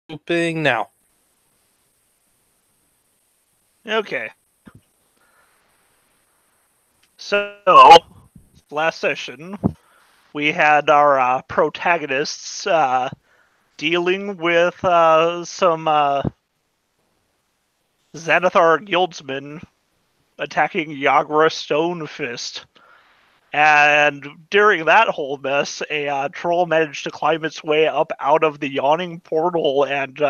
Looping now. Okay. So, last session, we had our protagonists dealing with some Xanathar guildsmen attacking Yagra Stonefist. And during that whole mess, a troll managed to climb its way up out of the yawning portal and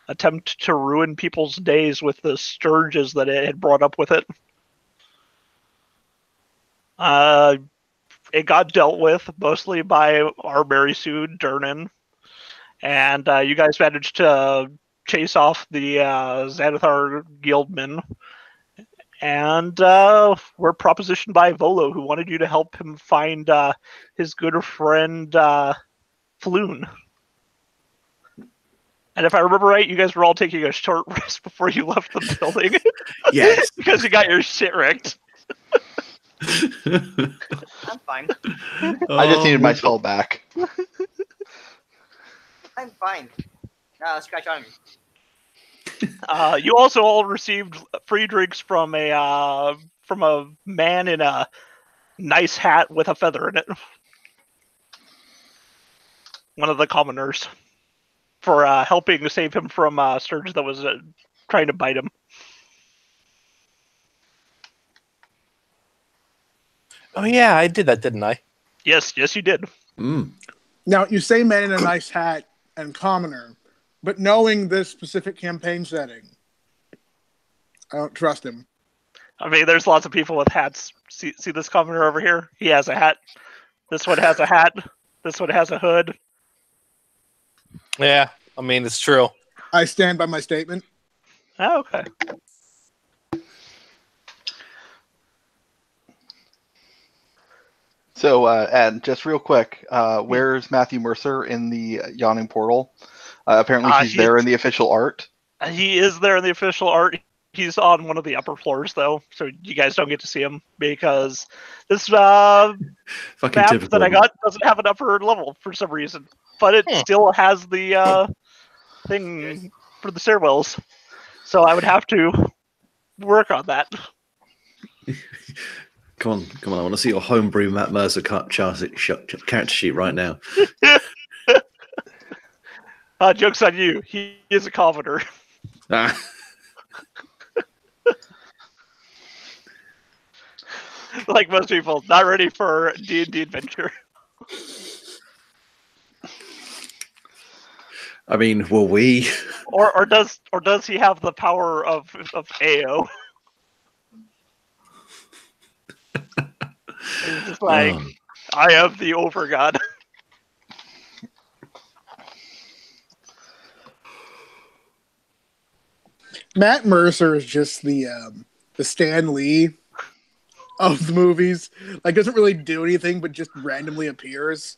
attempt to ruin people's days with the scourges that it had brought up with it. It got dealt with mostly by our Mary Sue Durnan, and you guys managed to chase off the Xanathar guildmen, and were propositioned by Volo, who wanted you to help him find his good friend Floon. And if I remember right, you guys were all taking a short rest before you left the building. Yes. Because you got your shit wrecked. I'm fine. I just needed my skull back. I'm fine. Scratch on me. You also all received free drinks from a man in a nice hat with a feather in it. One of the commoners, for helping save him from Sturge that was trying to bite him. Oh yeah, I did that, didn't I? Yes, you did. Mm. Now, you say man in a nice hat and commoner, but knowing this specific campaign setting, I don't trust him. I mean, there's lots of people with hats. See this commoner over here? He has a hat. This one has a hat. This one has a hood. Yeah, I mean, it's true. I stand by my statement. Oh, okay. So, and just real quick, where's Matthew Mercer in the yawning portal? Apparently he's there in the official art. He is there in the official art. He's on one of the upper floors, though, so you guys don't get to see him because this map that I got doesn't have an upper level for some reason. But it still has the thing for the stairwells. So I would have to work on that. Come on. I want to see your homebrew Matt Mercer character sheet right now. Joke's on you. He is a commoner. Like most people, not ready for D&D adventure. I mean, will we? Or does he have the power of AO? He's just like, I am the overgod. Matt Mercer is just the Stan Lee of the movies. Like, doesn't really do anything, but just randomly appears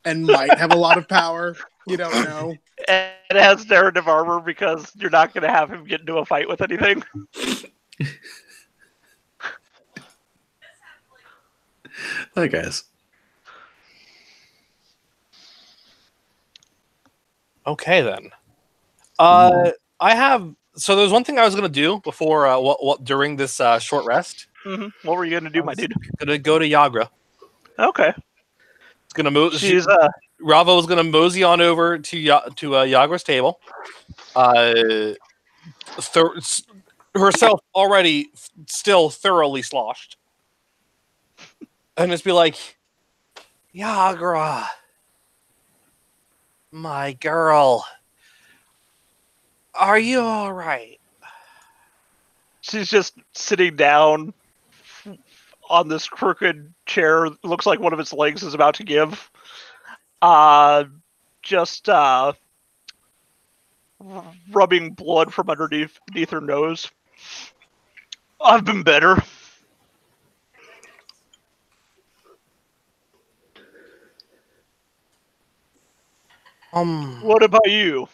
and might have a lot of power. You don't know. And it has narrative armor because you're not going to have him get into a fight with anything. I guess. Okay then. So there's one thing I was gonna do before during this short rest. Mm-hmm. What were you gonna do, my dude? Gonna go to Yagra. Okay. It's gonna move. Rava was gonna mosey on over to Yagra's table. Herself already still thoroughly sloshed, and just be like, Yagra, my girl, are you all right? She's just sitting down on this crooked chair. Looks like one of its legs is about to give. Just rubbing blood from underneath her nose. I've been better. What about you?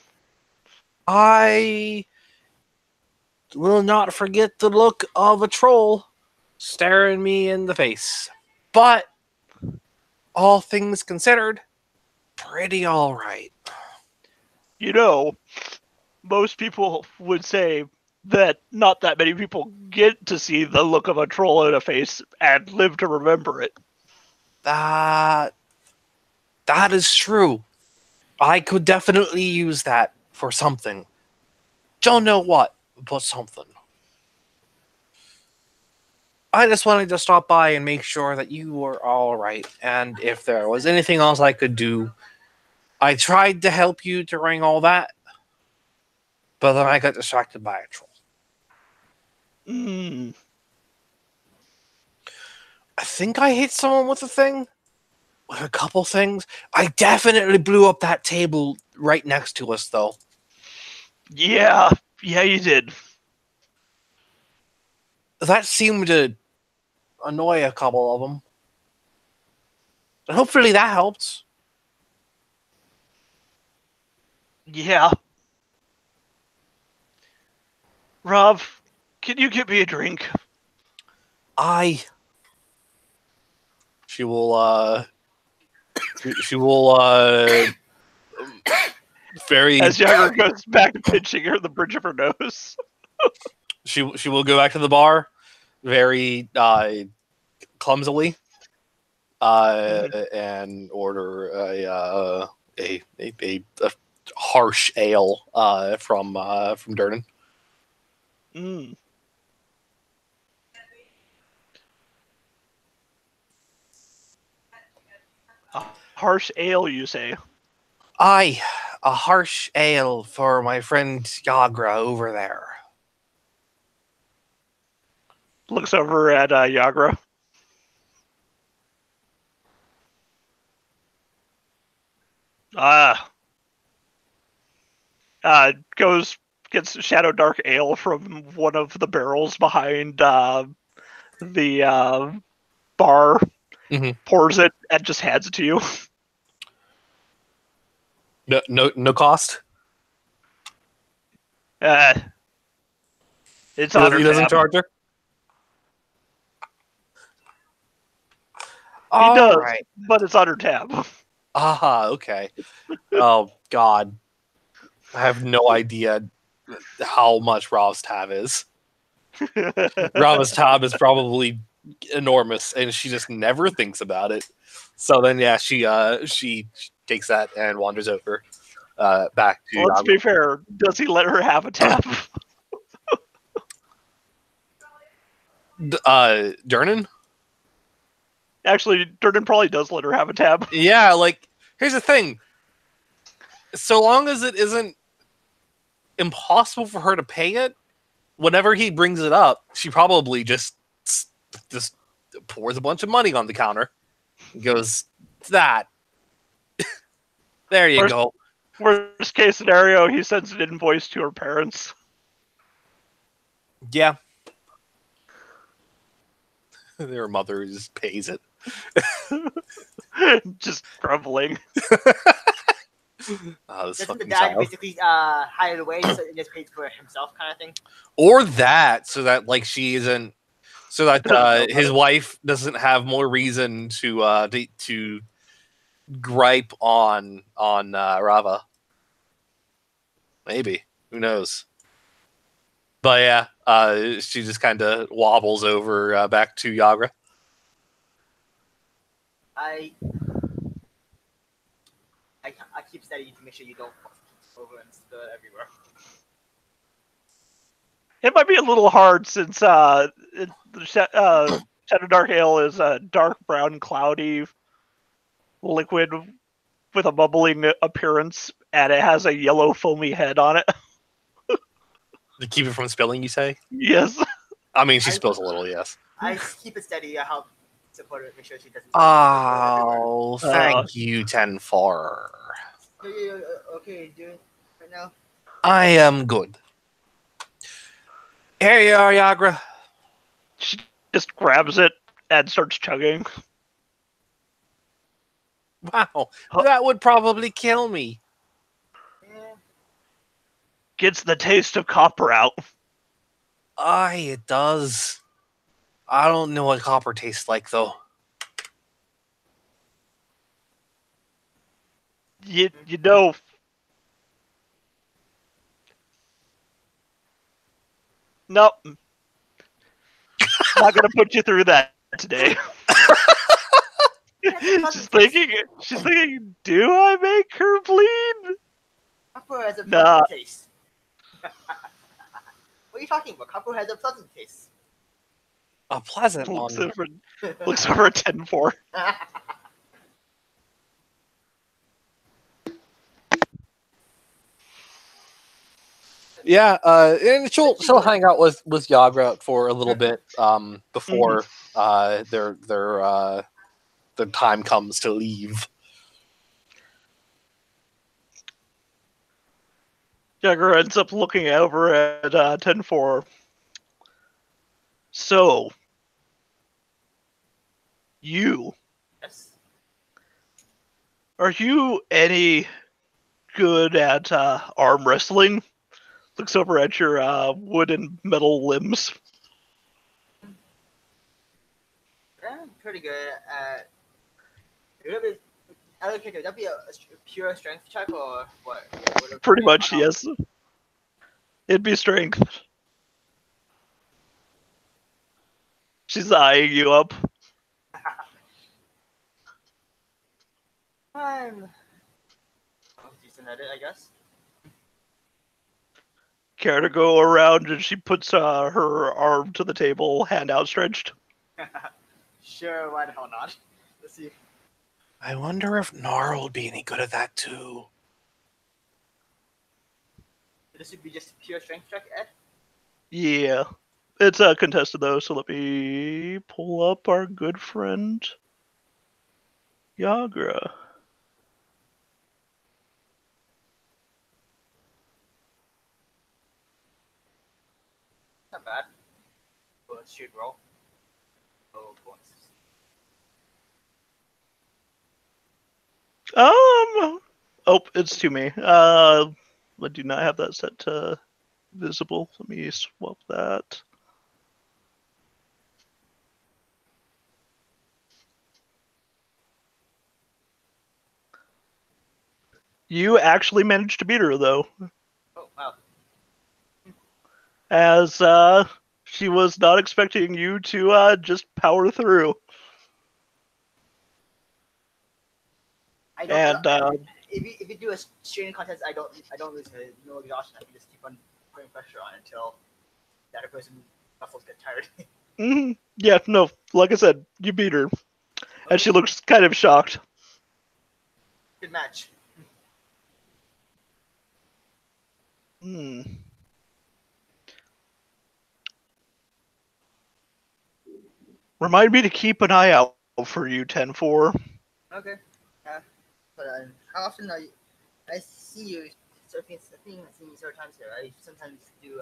I will not forget the look of a troll staring me in the face. But all things considered, pretty all right. most people would say that not that many people get to see the look of a troll in a face and live to remember it. That is true. I could definitely use that for something. Don't know what, but something. I just wanted to stop by and make sure that you were all right, and if there was anything else I could do. I tried to help you during all that, but then I got distracted by a troll. I think I hit someone with a thing. With a couple things. I definitely blew up that table right next to us, though. Yeah, you did. That seemed to annoy a couple of them. Hopefully that helped. Yeah. Rob, can you get me a drink? She will very as Yager goes back to pinching her the bridge of her nose. she will go back to the bar very clumsily and order a harsh ale from Durden. A harsh ale, you say? Aye, a harsh ale for my friend Yagra over there. Looks over at Yagra. Gets Shadow Dark Ale from one of the barrels behind the bar, pours it, and just hands it to you. No cost. It's on her He doesn't tab. charge her. He does, right. but it's on her tab. Okay. Oh God, I have no idea how much Rav's tab is. Rava's tab is probably enormous, and she just never thinks about it. So then, yeah, she takes that and wanders over back to. Let's be fair. Does he let her have a tab? Durnan? Actually, Durden probably does let her have a tab. Yeah, like, here's the thing. So long as it isn't impossible for her to pay it, whenever he brings it up, she probably just pours a bunch of money on the counter. Goes, that. There you go. Worst case scenario, he sends an invoice to her parents. Yeah. Their mother just pays it. Just grumbling. Doesn't the dad basically hide it away so it just pays for himself kind of thing? Or that, so that like she isn't, so that his wife doesn't have more reason to gripe on Rava. Maybe, who knows? But yeah, she just kind of wobbles over back to Yagra. I keep steady to make sure you don't over and spill it everywhere. It might be a little hard since Shadow Dark Ale is a dark brown, cloudy liquid with a bubbling appearance, and it has a yellow foamy head on it. To keep it from spilling, you say? Yes. I mean, she spills a little, yes. I keep it steady. I help support her, make sure she doesn't. Oh, thank you, 10-4. Okay, doing right now. I am good. Here you are, Yagra. She just grabs it and starts chugging. Wow, that would probably kill me. Yeah. Gets the taste of copper out. Aye, it does. I don't know what copper tastes like, though. You know, Nope. Not gonna put you through that today. She's thinking, do I make her bleed? Copper has a Nah. pleasant taste. What are you talking about? Copper has a pleasant taste. A pleasant Looks one. over at 10-4. Yeah, and she'll hang out with Yagra for a little bit before their time comes to leave. Jagger ends up looking over at 10-4. So, you. Yes. Are you any good at arm wrestling? Looks over at your wood and metal limbs. I'm pretty good at. Would that be a pure strength check or what? Pretty much, yes. It'd be strength. She's eyeing you up. I'm decent at it, I guess. Care to go around, and she puts her arm to the table, hand outstretched. Sure, why the hell not? Let's see. I wonder if Nora will be any good at that too. This would be just a pure strength check, Ed? Yeah. It's contested, though, so let me pull up our good friend, Yagra. Not bad. Well, let's shoot roll. Oh, points. Oh, it's to me. I do not have that set to visible. Let me swap that. You actually managed to beat her, though. Oh, wow. As she was not expecting you to just power through. I don't. And if you do a straining contest, I don't lose no exhaustion. I can just keep on putting pressure on until the other person's muscles get tired. yeah, no, like I said, you beat her. And she looks kind of shocked. Good match. Remind me to keep an eye out for you, 10-4. Okay. But how often are you? I see you. I think I've seen you several times here. I sometimes do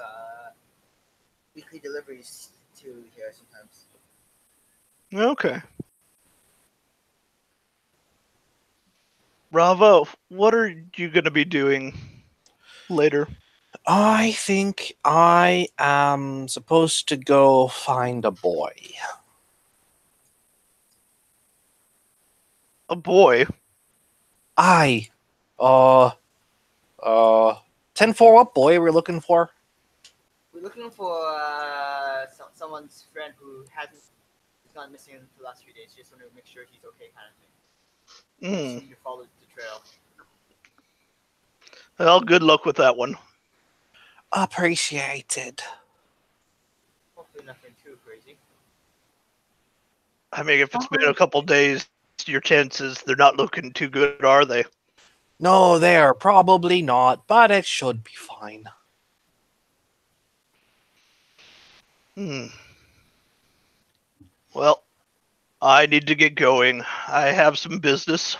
weekly deliveries to here sometimes. Okay. Bravo, what are you going to be doing later? I think I am supposed to go find a boy. A boy? 10-4, what boy are we looking for? We're looking for someone's friend who hasn't gone missing for the last few days. Just want to make sure he's okay, kind of thing. You followed the trail. Well, good luck with that one. Appreciated. Hopefully nothing too crazy. I mean, if it's been a couple days, your chances, they're not looking too good, are they? No, they are probably not, but it should be fine. Well, I need to get going. I have some business.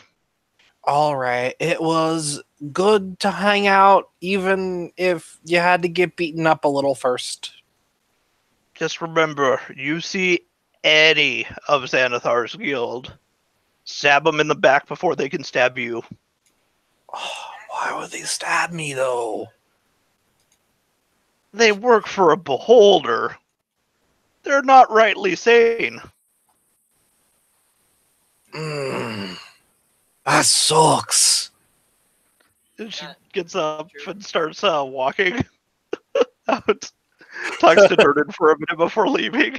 All right. It was good to hang out, even if you had to get beaten up a little first. Just remember, you see any of Xanathar's guild, stab them in the back before they can stab you. Oh, why would they stab me, though? They work for a beholder. They're not rightly sane. That sucks. And she gets up and starts walking out. Talks to Durden for a minute before leaving.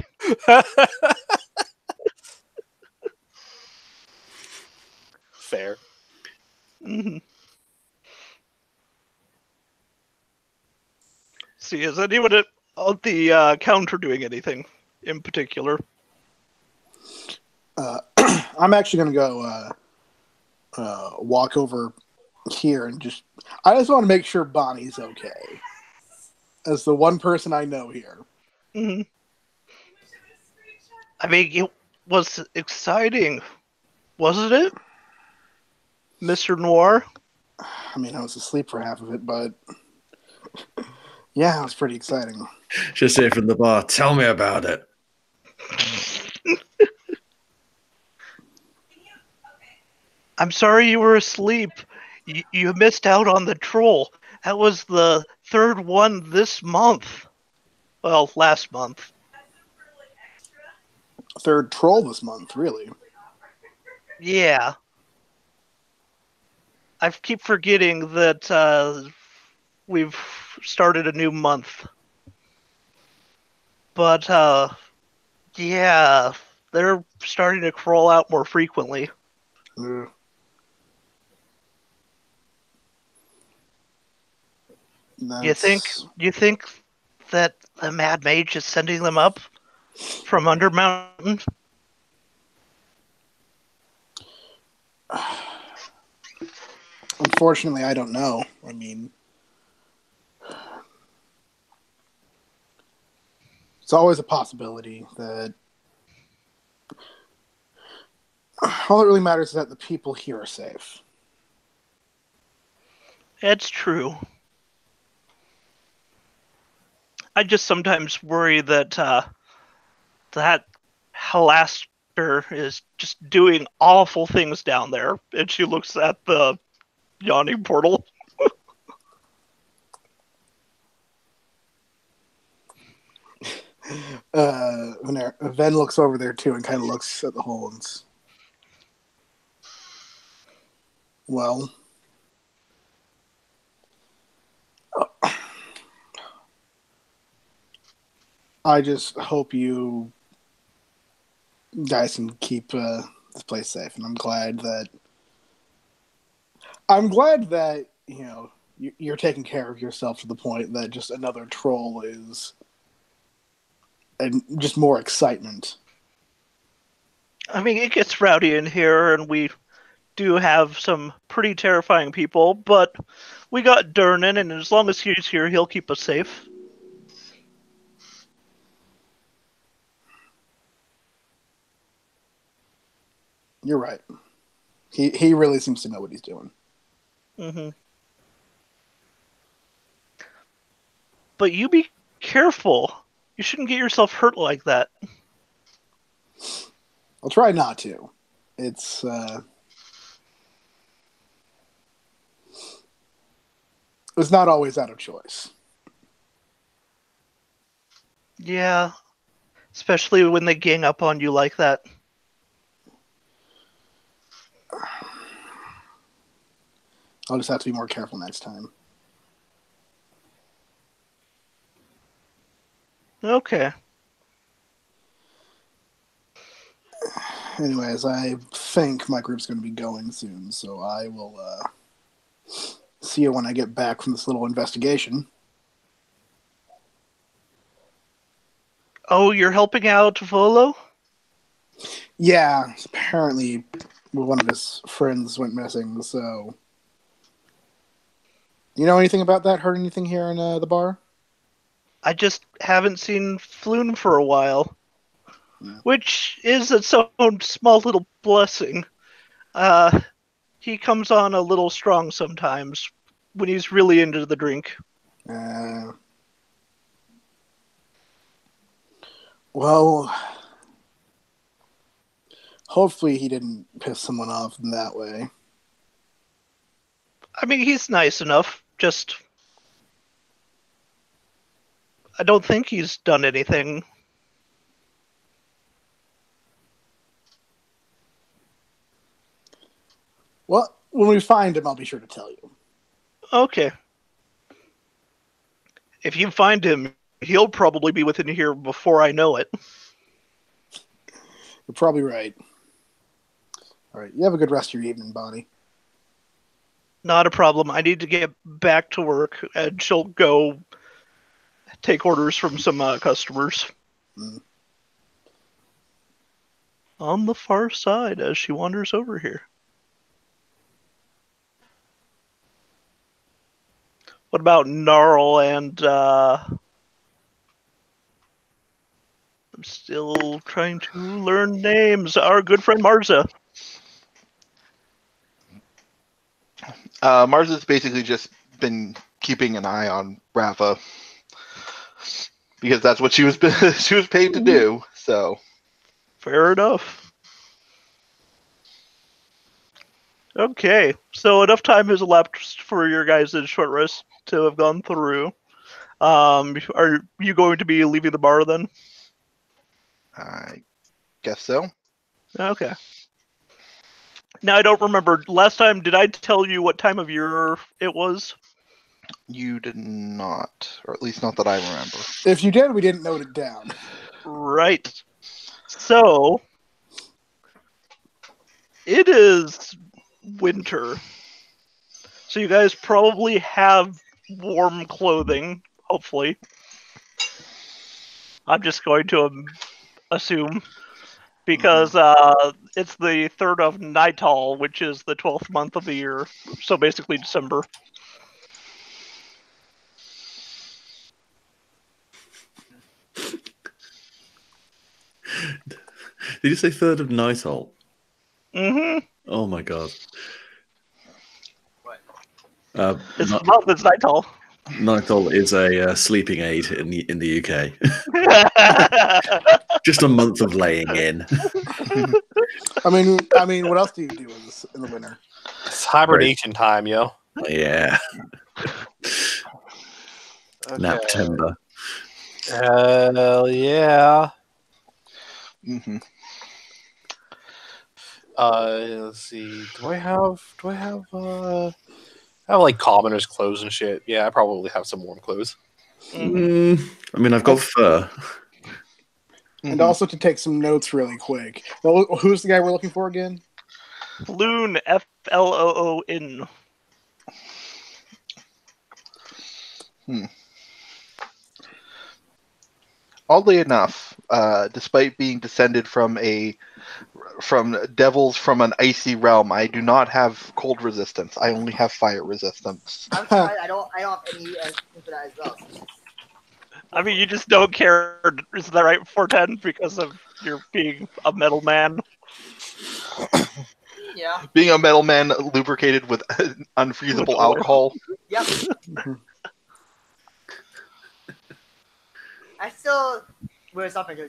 Fair. Mm-hmm. See, is anyone at the counter doing anything in particular? I'm actually going to go walk over here and I just want to make sure Bonnie's okay. As the one person I know here. Mm-hmm. I mean, it was exciting, wasn't it, Mr. Noir? I mean, I was asleep for half of it, but yeah, it was pretty exciting. Just here from the bar. Tell me about it. I'm sorry you were asleep. You missed out on the troll. That was the third one this month. Well, last month. Third troll this month, really. Yeah. I keep forgetting that we've started a new month. But, yeah, they're starting to crawl out more frequently. Mm. You think that the Mad Mage is sending them up from under mountain? Unfortunately, I don't know. I mean, it's always a possibility that all that really matters is that the people here are safe. It's true. I just sometimes worry that that Halaster is just doing awful things down there. And she looks at the yawning portal. Ven looks over there too and kind of looks at the holes. Well, I just hope you guys can keep this place safe, and I'm glad that you know you're taking care of yourself to the point that just another troll is, and just more excitement. I mean, it gets rowdy in here, and we do have some pretty terrifying people, but we got Durnan, and as long as he's here, he'll keep us safe. You're right. He really seems to know what he's doing. Mm-hmm. But you be careful. You shouldn't get yourself hurt like that. I'll try not to. It's not always out of choice. Yeah. Especially when they gang up on you like that. I'll just have to be more careful next time. Okay. Anyways, I think my group's going to be going soon, so I will see you when I get back from this little investigation. Oh, you're helping out Volo? Yeah, apparently one of his friends went missing, so... You know anything about that? Heard anything here in the bar? I just haven't seen Floon for a while. Yeah. Which is its own small little blessing. He comes on a little strong sometimes when he's really into the drink. Well, hopefully he didn't piss someone off in that way. I mean, he's nice enough, just... I don't think he's done anything. Well, when we find him, I'll be sure to tell you. Okay. If you find him, he'll probably be within here before I know it. You're probably right. All right, you have a good rest of your evening, Bonnie. Not a problem. I need to get back to work, and she'll go take orders from some customers. On the far side as she wanders over here. What about Gnarl and I'm still trying to learn names. Our good friend Marza. Marza's basically just been keeping an eye on Rafa because that's what she was paid to do. So fair enough. Okay, so enough time has elapsed for your guys' short rest to have gone through. Are you going to be leaving the bar then? I guess so. Okay. Now, I don't remember. Last time, did I tell you what time of year it was? You did not, or at least not that I remember. If you did, we didn't note it down. Right. So, it is winter. So you guys probably have warm clothing, hopefully. I'm just going to assume. Because it's the 3rd of Nightal, which is the 12th month of the year. So basically December. Did you say 3rd of Nightal? Mm-hmm. Oh my god. What? It's Nightal. Nightal is a sleeping aid in the UK. Just a month of laying in. I mean, what else do you do in the winter? It's hibernation time, yo. Yeah. Okay. Naptember. Hell yeah. Mm-hmm. Let's see. Do I have I have like commoners' clothes and shit. Yeah, I probably have some warm clothes. I mean, I've got fur. And also to take some notes really quick. Well, who's the guy we're looking for again? Floon, Floon. Oddly enough, despite being descended from devils from an icy realm, I do not have cold resistance. I only have fire resistance. I'm sorry, I don't have any for that as well. So I mean, you just don't care. Is that right, 410? Because of your being a metal man? yeah. Being a metal man lubricated with unfreezable alcohol. Yep. I still wear something to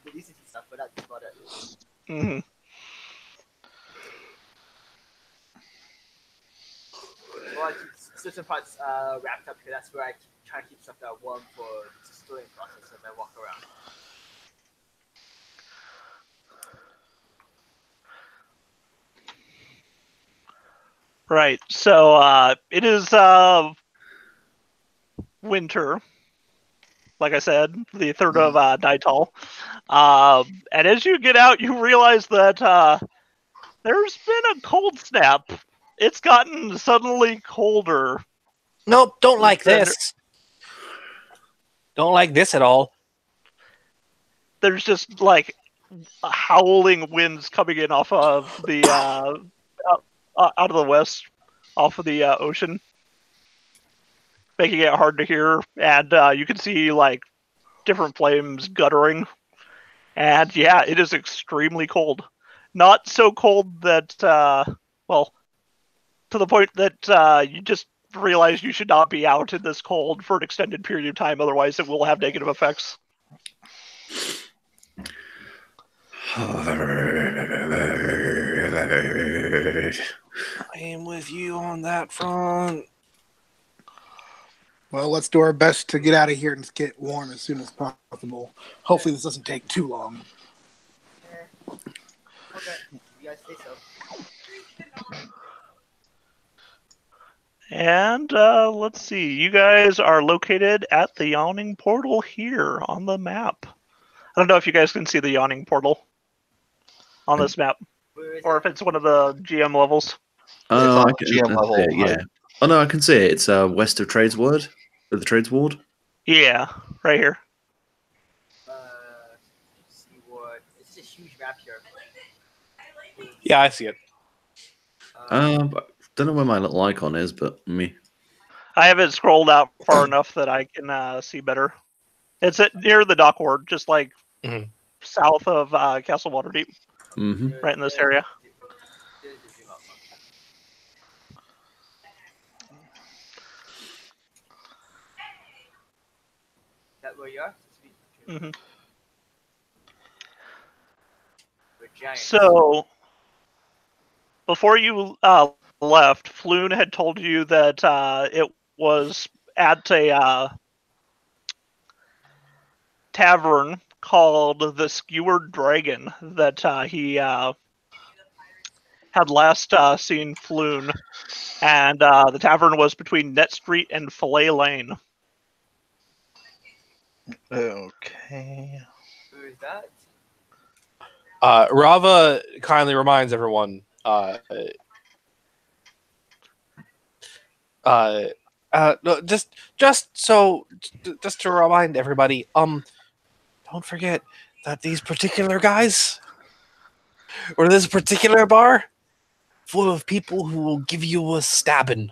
release and stuff, but that's about it. Mm-hmm. Well, I keep certain parts wrapped up because that's where I try to keep stuff warm for the storing process as I walk around. Right. So it is winter. Like I said, the 3rd of Nightal. And as you get out, you realize that there's been a cold snap. It's gotten suddenly colder. Nope, don't like this. Don't like this at all. There's just like howling winds coming in off of the out of the west, off of the ocean, making it hard to hear. And you can see like different flames guttering. And yeah, it is extremely cold. Not so cold that, well, to the point that you just realize you should not be out in this cold for an extended period of time, otherwise it will have negative effects. I am with you on that front. Well, let's do our best to get out of here and get warm as soon as possible. Hopefully this doesn't take too long. Okay, you guys say so. And let's see. You guys are located at the Yawning Portal here on the map. I don't know if you guys can see the Yawning Portal on this map, or if it's one of the GM levels. Oh, it's on GM level. Yeah. Oh no, I can see it. It's west of Trades Ward, the Trades Ward. Yeah, right here. See what? It's a huge map here. Yeah, I see it. Don't know where my little icon is, but me. I haven't scrolled out far enough that I can see better. It's near the dock ward, just like south of Castle Waterdeep, right in this area. That where you are? So, before you left, Floon had told you that it was at a tavern called the Skewered Dragon that he had last seen Floon, and the tavern was between Net Street and Fillet Lane. Okay. Who is that? Rava kindly reminds everyone. No, just to remind everybody. Don't forget that these particular guys, or this particular bar, full of people who will give you a stabbing.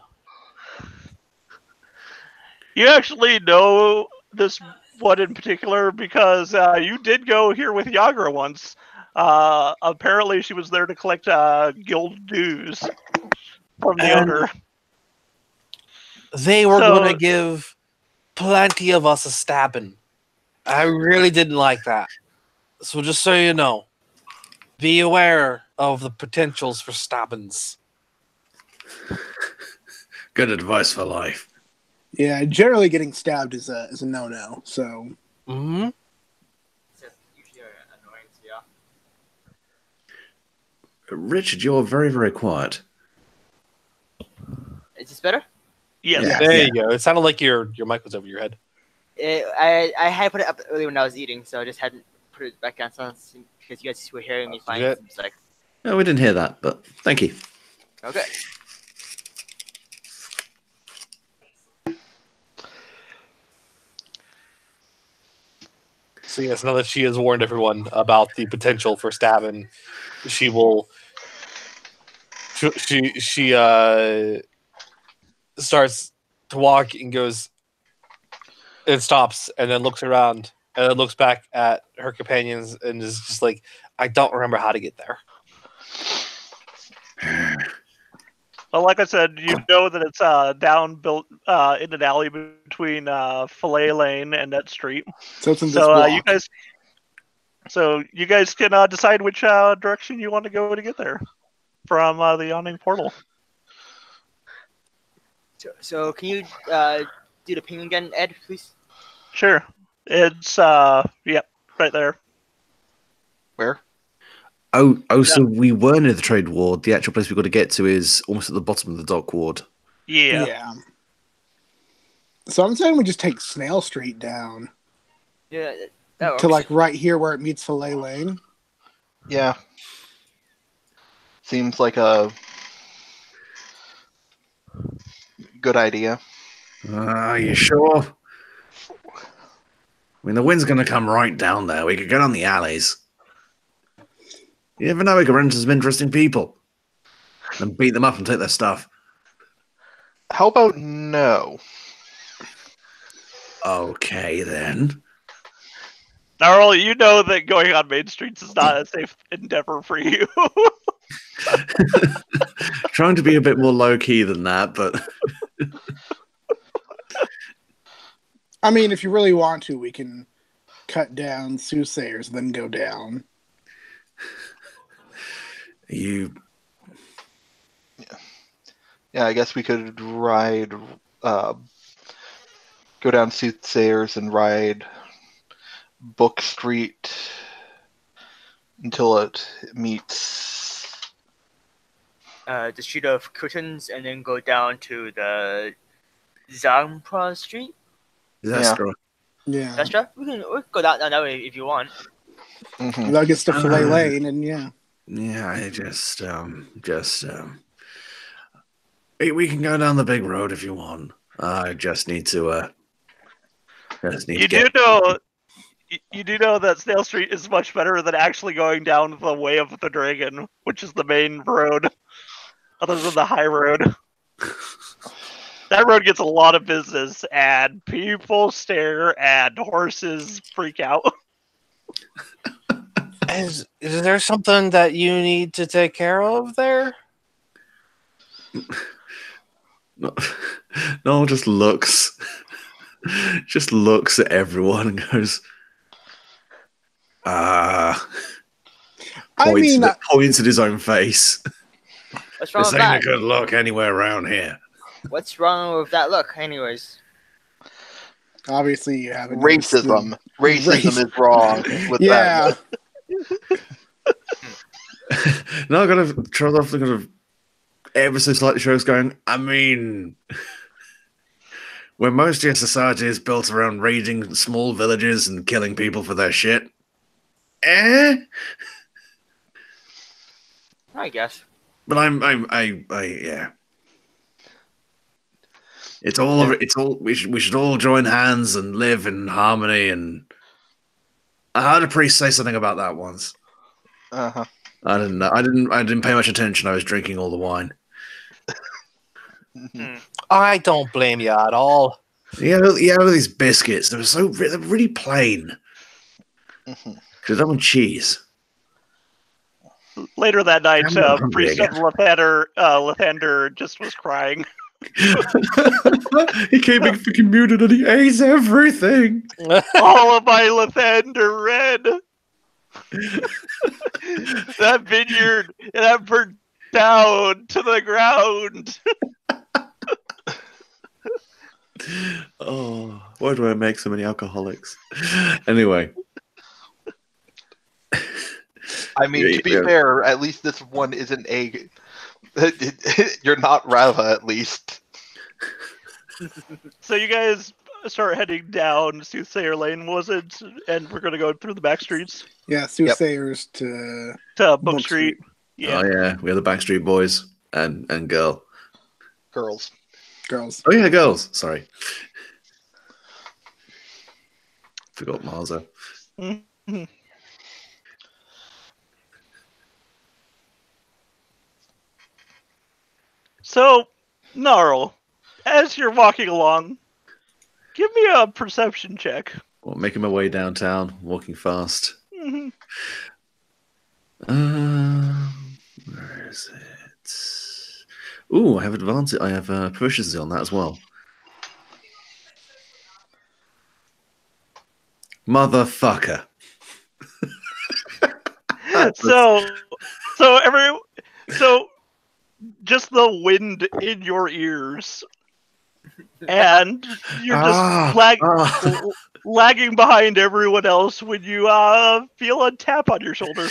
You actually know this one in particular because you did go here with Yagra once. Apparently, she was there to collect guild dues from the owner. They were going to give plenty of us a stabbing. I really didn't like that. So just so you know, be aware of the potentials for stabbings. Good advice for life. Yeah, generally getting stabbed is a no-no. So. Mm-hmm. Richard, you're very, very quiet. Is this better? Yes. Yeah. There you go. It sounded like your mic was over your head. I had put it up earlier when I was eating, so I just hadn't put it back down because you guys were hearing me fine. It's like... No, we didn't hear that, but thank you. Okay. So yes, now that she has warned everyone about the potential for stabbing, she will. She starts to walk and goes. It stops and then looks around and then looks back at her companions and is just like, I don't remember how to get there. Well, like I said, you know that it's down built in an alley between Fillet Lane and Net Street. So it's in this block. you guys can decide which direction you want to go to get there from the Yawning Portal. So can you do the ping again, Ed, please? Sure. It's right there. Where? So we were near the trade ward. The actual place we've got to get to is almost at the bottom of the dock ward. Yeah. So I'm saying we just take Snail Street down. Yeah, that works. To like right here where it meets Fillet Lane. Yeah. Seems like a good idea. Are you sure? I mean, the wind's going to come right down there. We could go down the alleys. You never know, we could run into some interesting people and beat them up and take their stuff. How about no? Okay, then. Narl, you know that going on main streets is not a safe endeavor for you. Trying to be a bit more low-key than that, but... I mean, if you really want to, we can cut down soothsayers and then go down. Yeah, I guess we could ride, go down Soothsayers and ride Book Street until it meets the street of curtains and then go down to the Zampra Street. Zestra. Yeah. Zestra? We can go down that way if you want. Mhm. That gets to Filet Lane, and yeah. Yeah, we can go down the big road if you want. I just need to. You do know that Snail Street is much better than actually going down the Way of the Dragon, which is the main road, other than the high road. That road gets a lot of business, and people stare, and horses freak out. Is there something that you need to take care of there? No, just looks at everyone and goes, points at his own face. What's wrong This with ain't that? a good look anywhere around here. What's wrong with that look, anyways? Obviously, you haven't. Racism. Racism is wrong with Yeah. No, I gotta throw off the kind of ever so slightly shows going, I mean, when most of your society is built around raiding small villages and killing people for their shit. I guess. But yeah. It's all we should all join hands and live in harmony. And I heard a priest say something about that once. Uh-huh. I didn't know. I didn't pay much attention. I was drinking all the wine. I don't blame you at all. Yeah, these biscuits. They're really plain. Could have done with cheese. Later that night, hungry Priest of Lathander just was crying. He came in fucking muted and he ate everything. All of my Lathander red. That vineyard, that burnt down to the ground. Oh, why do I make so many alcoholics? Anyway. I mean, to be fair, at least this one isn't a... You're not Rava, at least. So you guys start heading down Soothsayer Lane, was it? And we're going to go through the back streets? Yeah, Soothsayers to Book Street. Yeah. Oh, yeah. We are the Backstreet Boys and girl. Girls. Oh, yeah, girls. Sorry. Forgot Marzo. Mm-hmm. So, Gnarl, as you're walking along, give me a perception check. Well, making my way downtown, walking fast. Mm-hmm. Where is it? Ooh, I have advantage. I have proficiency on that as well. Motherfucker. So just the wind in your ears, and you're just lagging behind everyone else when you feel a tap on your shoulder.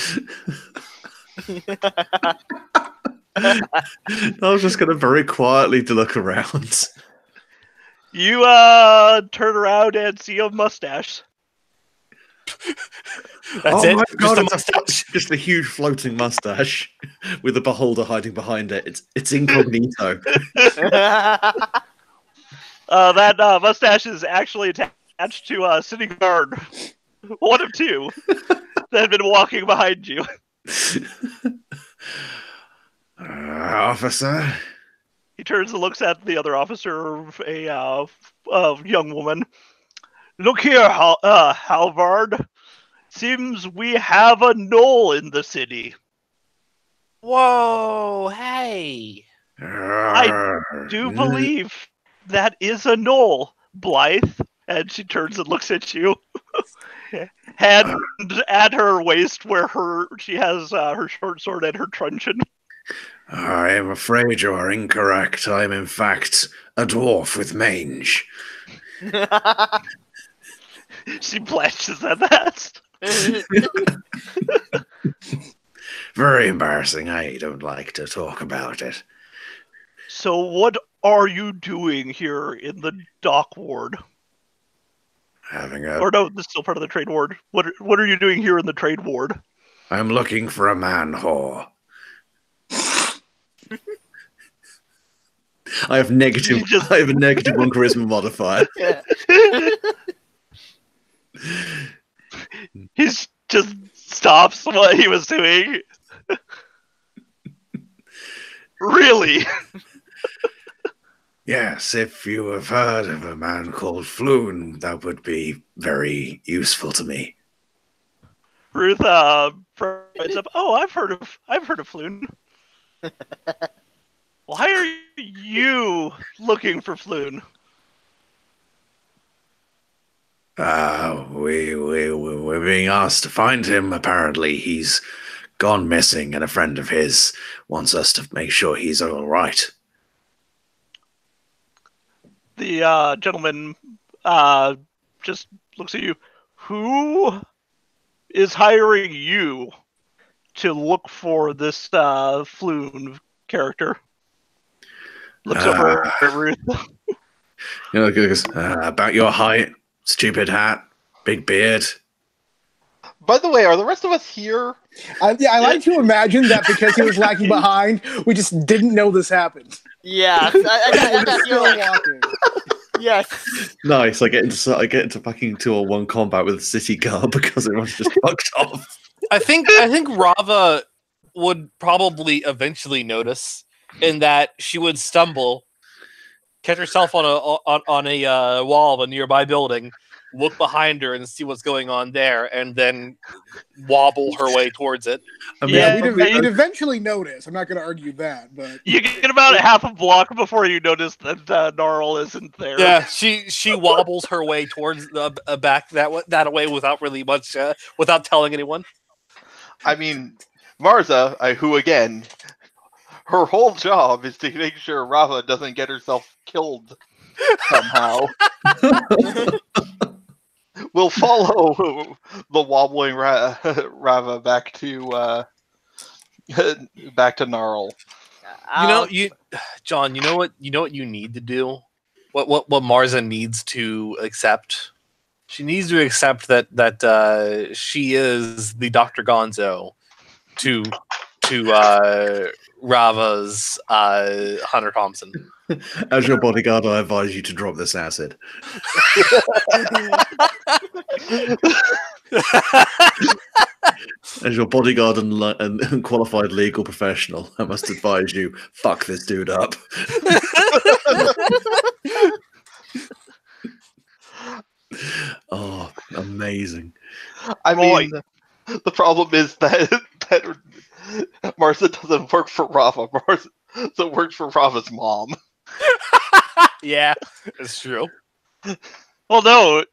I was just going to very quietly to look around. You turn around and see a mustache. That's it. God, just a huge floating mustache with a beholder hiding behind it. It's incognito. That mustache is actually attached to a city guard, one of two, that have been walking behind you. Officer. He turns and looks at the other officer, a young woman. Look here, Halvard. Seems we have a knoll in the city. Whoa, hey. I do believe that is a knoll, Blythe. And she turns and looks at you. Hand at her waist where she has her short sword and her truncheon. I am afraid you are incorrect. I am, in fact, a dwarf with mange. She blushes at that. Very embarrassing. I don't like to talk about it. So what are you doing here in the dock ward? Having a... Or no, this is still part of the trade ward. What are you doing here in the trade ward? I'm looking for a man whore. I have negative. I have a -1 charisma modifier. Yeah. He just stops what he was doing. Really? Yes, if you have heard of a man called Floon, that would be very useful to me. Ruth writes up. Oh, I've heard of Floon. Why are you looking for Floon? We're being asked to find him. Apparently, he's gone missing, and a friend of his wants us to make sure he's all right. The gentleman just looks at you. Who is hiring you to look for this Floon character? Looks over at Ruth. Goes, about your height, stupid hat, big beard. By the way, are the rest of us here? I like to imagine that because he was lagging behind, we just didn't know this happened. Yeah, I got Still like, walking. yes. Nice. I get into fucking 2-on-1 combat with City Guard because everyone's just fucked off. I think Rava would probably eventually notice in that she would stumble, catch herself on a wall of a nearby building, look behind her and see what's going on there, and then wobble her way towards it. I mean, Yeah, We'd eventually notice. I'm not going to argue that, but you get about half a block before you notice that Gnarl isn't there. Yeah, she wobbles her way towards the back that way without really much without telling anyone. I mean, Marza, who again, her whole job is to make sure Rava doesn't get herself killed somehow. We'll follow the wobbling Rava back to Gnarl. John, you know what you need to do? What Marza needs to accept? She needs to accept that she is the Dr. Gonzo to Rava's Hunter Thompson. As your bodyguard, I advise you to drop this acid. As your bodyguard and qualified legal professional, I must advise you, fuck this dude up. Oh, amazing. I mean, the problem is that Martha doesn't work for Rava. Martha works for Rava's mom. Yeah, it's true. Well, no,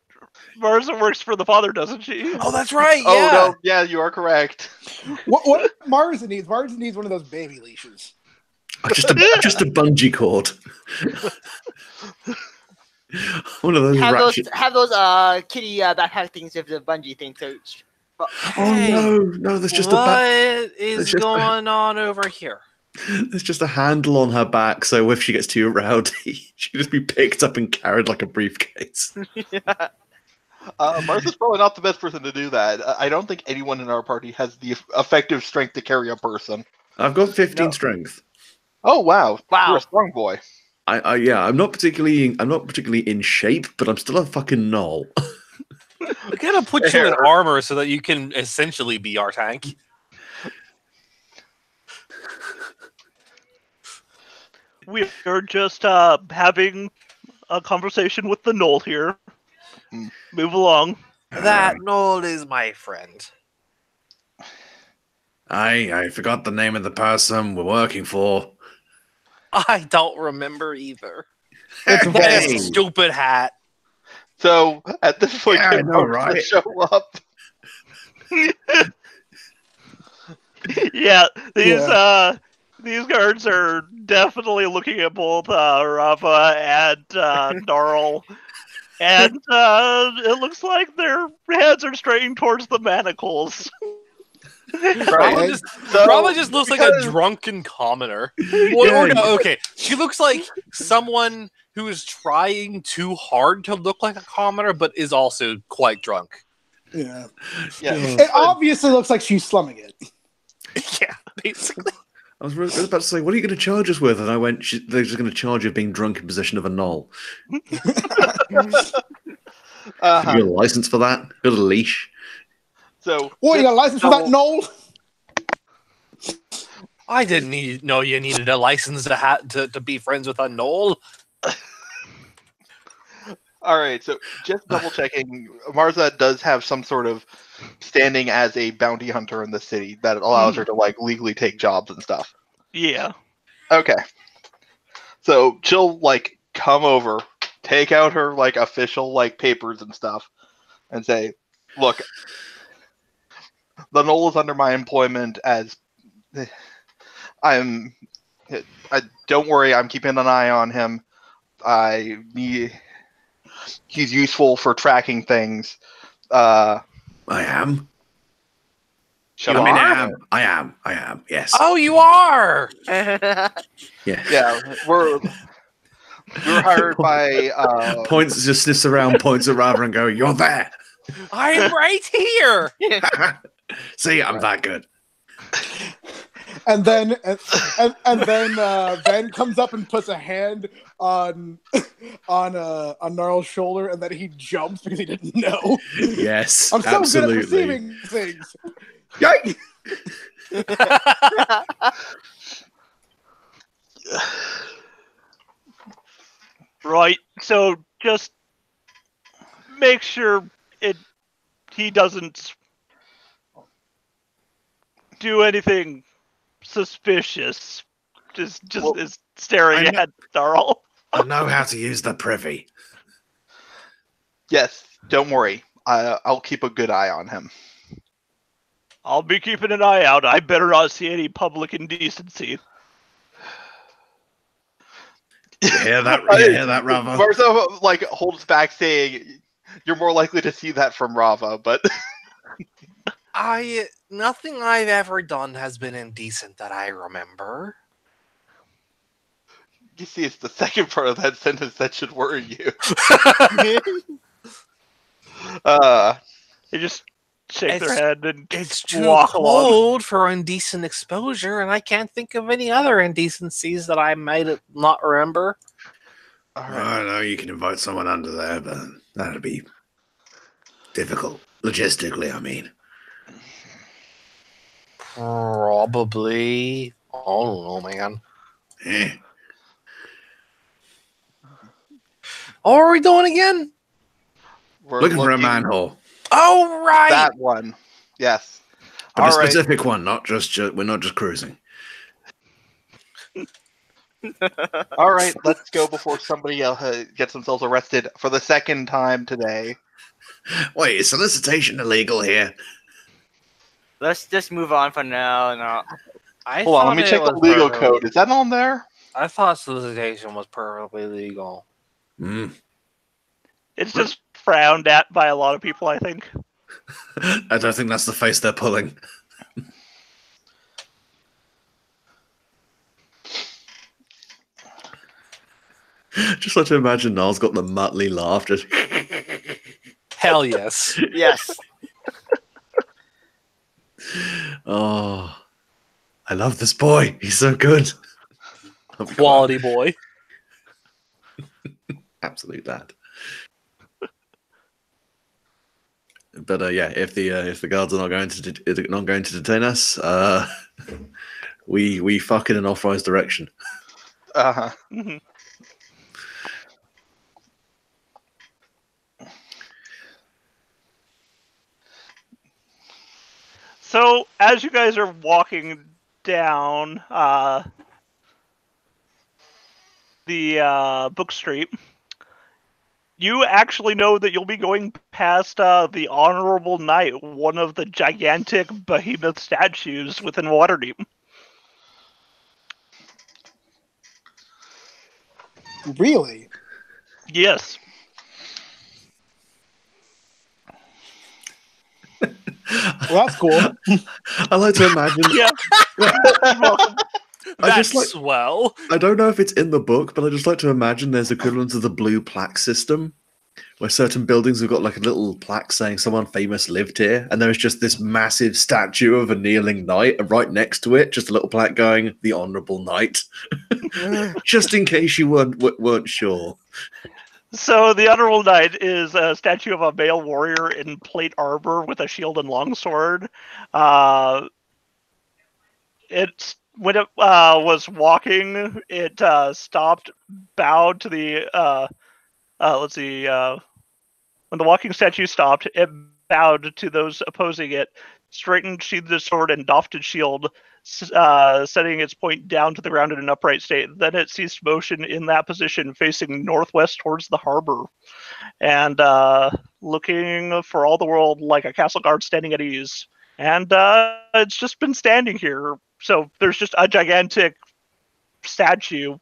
Marza works for the father, doesn't she? Oh, that's right. Yeah. Oh no, yeah, you are correct. what Marza needs? Marza needs one of those baby leashes. Just a bungee cord. One of those have those kitty backpack things with the bungee thing. So, no, there's just what is going on over here? There's just a handle on her back, so if she gets too rowdy, she'll just be picked up and carried like a briefcase. Yeah. Martha's probably not the best person to do that. I don't think anyone in our party has the effective strength to carry a person. I've got 15 strength. Oh wow! You're a strong boy. I'm not particularly in shape, but I'm still a fucking knoll. We gotta put you in armor so that you can essentially be our tank. We are just having a conversation with the Knoll here. Move along. That Knoll is my friend. I forgot the name of the person we're working for. I don't remember either. It's That Vaughn. stupid hat. So at this point, Yeah, I know, Martha right? show up. Yeah, these guards are definitely looking at both Rava and Gnarl. And it looks like their heads are straying towards the manacles. Rava just looks like a drunken commoner. Well, okay, she looks like someone who is trying too hard to look like a commoner, but is also quite drunk. Yeah. Yeah. It obviously looks like she's slumming it. Yeah, basically. I was about to say, what are you going to charge us with? And I went, they're just going to charge you of being drunk in possession of a knoll. You got a license for that? Got a leash? So, what, you got a license for that knoll? I didn't know you needed a license to be friends with a knoll. All right, so just double checking, Marza does have some sort of standing as a bounty hunter in the city that allows her to like legally take jobs and stuff. Yeah. Okay. So she'll like come over, take out her like official like papers and stuff, and say, "Look, the knoll is under my employment as I don't worry, I'm keeping an eye on him. He's useful for tracking things. I am. I am. Yes. Oh, you are. Yeah. Yeah. We're hired by. Points just sniffs around, points at Rava, and go, "You're there." I'm right here. See, I'm that good. And then Van comes up and puts a hand on Gnarl's shoulder, and then he jumps because he didn't know. Yes, I'm so absolutely. good at perceiving things. Yikes! Right. So just make sure he doesn't do anything suspicious. Just is staring at Darl. I know how to use the privy. Yes, don't worry. I'll keep a good eye on him. I'll be keeping an eye out. I better not see any public indecency. You hear that? You hear that, Rava? Marza like holds back, saying, "You're more likely to see that from Rava," but nothing I've ever done has been indecent that I remember. You see, it's the second part of that sentence that should worry you. They just shake their head and it's too walk cold along. for indecent exposure, and I can't think of any other indecencies that I might not remember. All right. I know you can invite someone under there, but that'd be difficult. Logistically, I mean. Probably. I don't know, man. What are we doing again? We're looking for a manhole. Oh, right. That one. Yes. But a specific one, not just we're not just cruising. All right, let's go before somebody gets themselves arrested for the second time today. Wait, is solicitation illegal here? Let's just move on for now. No. Hold on, let me check the legal code. Is that on there? I thought solicitation was perfectly legal. It's just frowned at by a lot of people, I think. I don't think that's the face they're pulling. Just like to imagine Niall's got the Muttley laugh. Just hell yes. Yes. Oh, I love this boy. He's so good. Quality boy. Absolute dad. But yeah, if the guards are not going to detain us, we fuck in an off-rise direction. Mm-hmm. So as you guys are walking down the Book Street, you actually know that you'll be going past the Honorable Knight, one of the gigantic behemoth statues within Waterdeep. Really? Yes. Well, that's cool. I like to imagine. Yeah. That's swell. I don't know if it's in the book, but I just like to imagine there's equivalent to the blue plaque system, where certain buildings have got like a little plaque saying someone famous lived here, and there is just this massive statue of a kneeling knight, and right next to it, just a little plaque going, "The Honourable Knight," just in case you weren't sure. So the Honorable Knight is a statue of a male warrior in plate armor with a shield and longsword. It's when it was walking, it stopped, bowed to the. Let's see. When the walking statue stopped, it bowed to those opposing it, straightened, sheathed its sword, and doffed its shield, setting its point down to the ground in an upright state. Then it ceased motion in that position, facing northwest towards the harbor, and looking for all the world like a castle guard standing at ease. And it's just been standing here. So there's just a gigantic statue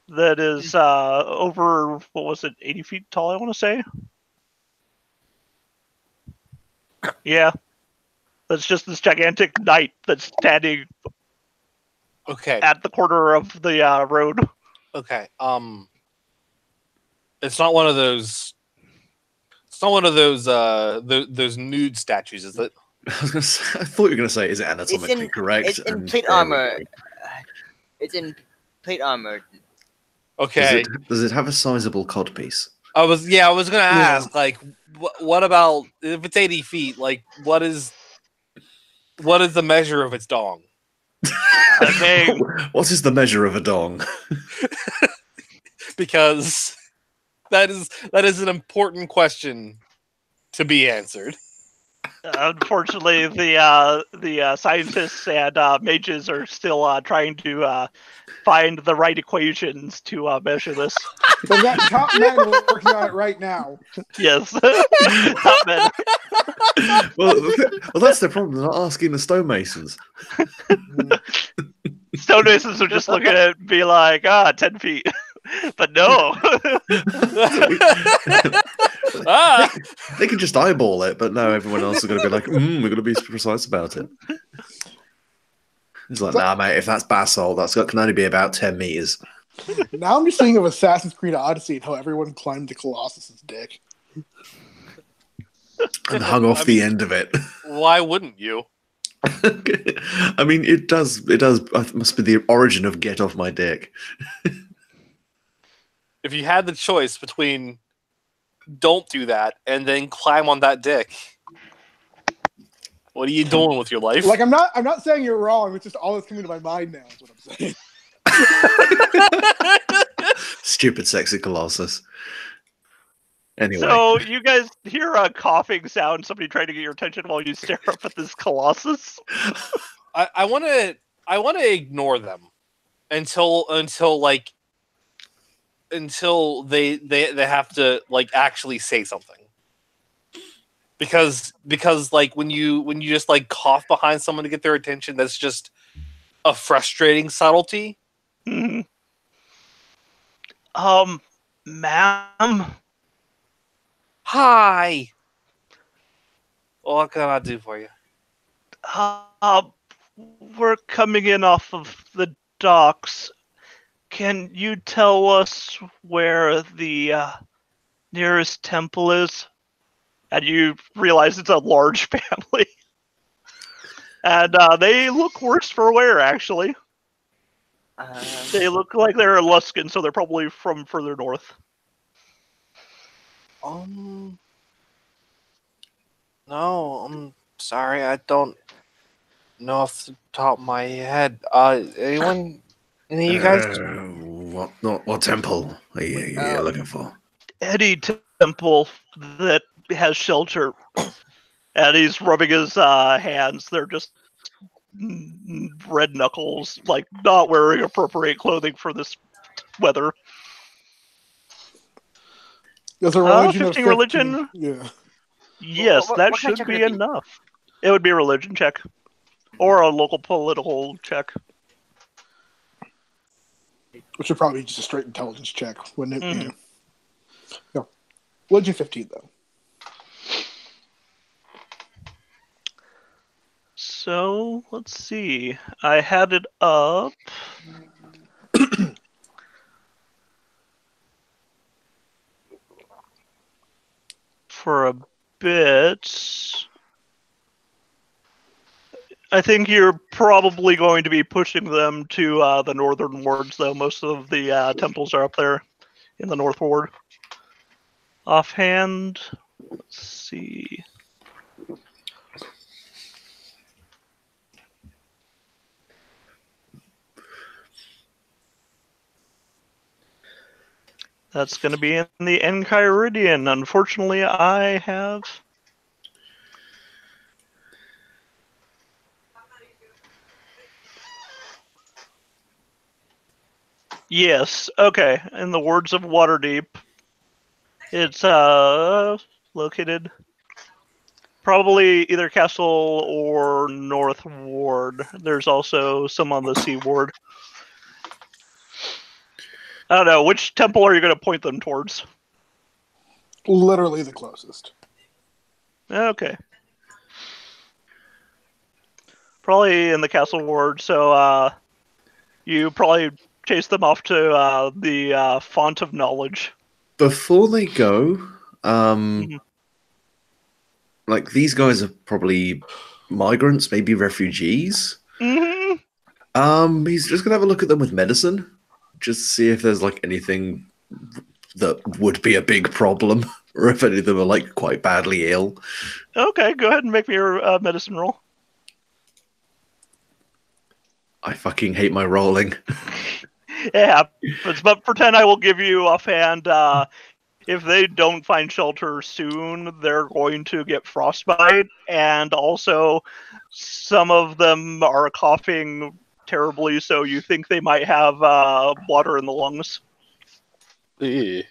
that is over, what was it, 80 feet tall, I want to say? Yeah. That's just this gigantic knight that's standing at the corner of the road. Okay. It's not one of those. It's not one of those nude statues, is it? I thought you were going to say, is it anatomically correct? It's in plate armor. It's in plate armor. Okay. Does it have a sizable codpiece? I was going to ask, like, what about if it's 80 feet? Like, what is the measure of its dong? What is the measure of a dong? Because that is an important question to be answered. Unfortunately, the scientists and mages are still trying to find the right equations to measure this. They've got top men working on it right now. Yes, top men. Well, that's the problem. They're not asking the stonemasons. Stonemasons are just looking at it and be like, 10 feet. But no. They can just eyeball it, but no, everyone else is going to be like, we're going to be precise about it. It's like, nah, mate, if that's basalt, can only be about 10 meters. Now I'm just thinking of Assassin's Creed Odyssey and how everyone climbed the Colossus's dick. And hung off the end of it. Why wouldn't you? I mean, it does. It must be the origin of "get off my dick." If you had the choice between don't do that and then climb on that dick, what are you doing with your life? Like, I'm not saying you're wrong. It's just all that's coming to my mind now. Is what I'm saying. Stupid, sexy Colossus. Anyway, so you guys hear a coughing sound. Somebody trying to get your attention while you stare up at this Colossus. I want to ignore them until they have to like actually say something. Because like when you just like cough behind someone to get their attention, that's just a frustrating subtlety. Mm-hmm. Ma'am. Hi. What can I do for you? We're coming in off of the docks. Can you tell us where the nearest temple is? And you realize it's a large family. And they look worse for wear, actually. They look like they're Luskan, so they're probably from further north. No, I'm sorry, I don't know off the top of my head. Any of you guys? What temple are you looking for? Any temple that has shelter. And he's rubbing his hands. They're just red knuckles, like not wearing appropriate clothing for this weather. There's a religion of 15 religion? Yeah. Yes, that should be enough. It would be a religion check. Or a local political check. Which would probably be just a straight intelligence check, wouldn't it? Mm-hmm. Yeah. No. Religion 15, though. So let's see. I had it up. For a bit. I think you're probably going to be pushing them to the northern wards, though. Most of the temples are up there in the north ward. Offhand, let's see. That's going to be in the Enchiridion. Unfortunately, I have... Yes, okay. In the wards of Waterdeep, it's located probably either Castle or North Ward. There's also some on the Sea Ward. I don't know. Which temple are you going to point them towards? Literally the closest. Okay. Probably in the Castle Ward, so you probably chase them off to the Font of Knowledge. Before they go, like these guys are probably migrants, maybe refugees. He's just gonna have a look at them with medicine, just to see if there's like anything that would be a big problem, or if any of them are like quite badly ill. Okay, go ahead and make me your medicine roll. I fucking hate my rolling. Yeah, but pretend I will give you offhand. If they don't find shelter soon, they're going to get frostbite, and also some of them are coughing terribly, so you think they might have water in the lungs. Ew.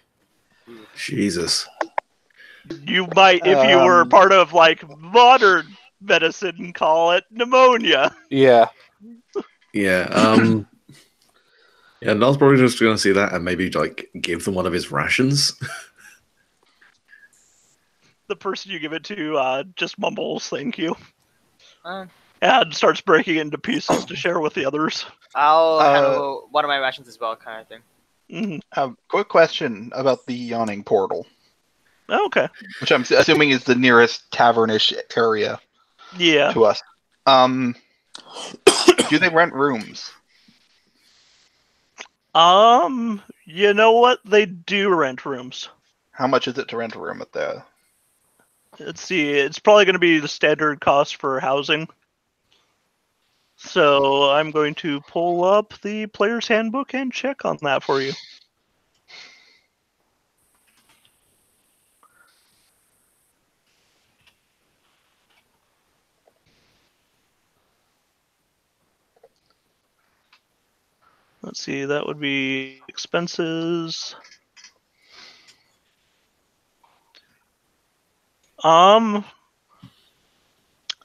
Jesus. You might, if you were part of like modern medicine, call it pneumonia. Yeah. Yeah. Yeah, Noel's probably just going to see that and maybe like give them one of his rations. The person you give it to just mumbles thank you. And starts breaking it into pieces to share with the others. I'll handle one of my rations as well, kind of thing. Quick question about the yawning portal. Oh, okay. Which I'm assuming is the nearest tavernish area. Yeah. To us. Do they rent rooms? You know what? They do rent rooms. How much is it to rent a room at the... Let's see, it's probably going to be the standard cost for housing. So I'm going to pull up the player's handbook and check on that for you. Let's see, that would be expenses.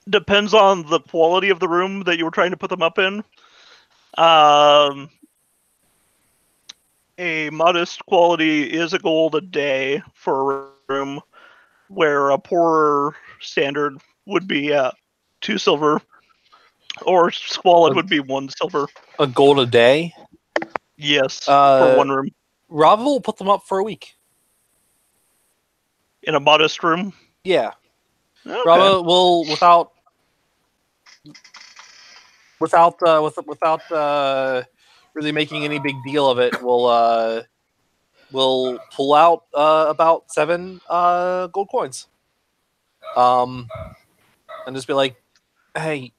Depends on the quality of the room that you were trying to put them up in. A modest quality is a gold a day for a room, where a poorer standard would be 2 silver, or squalid would be 1 silver. A gold a day? Yes, for one room. Rob will put them up for a week. In a modest room? Yeah. Okay. Rob will, without really making any big deal of it, we'll pull out about 7 gold coins. And just be like, hey,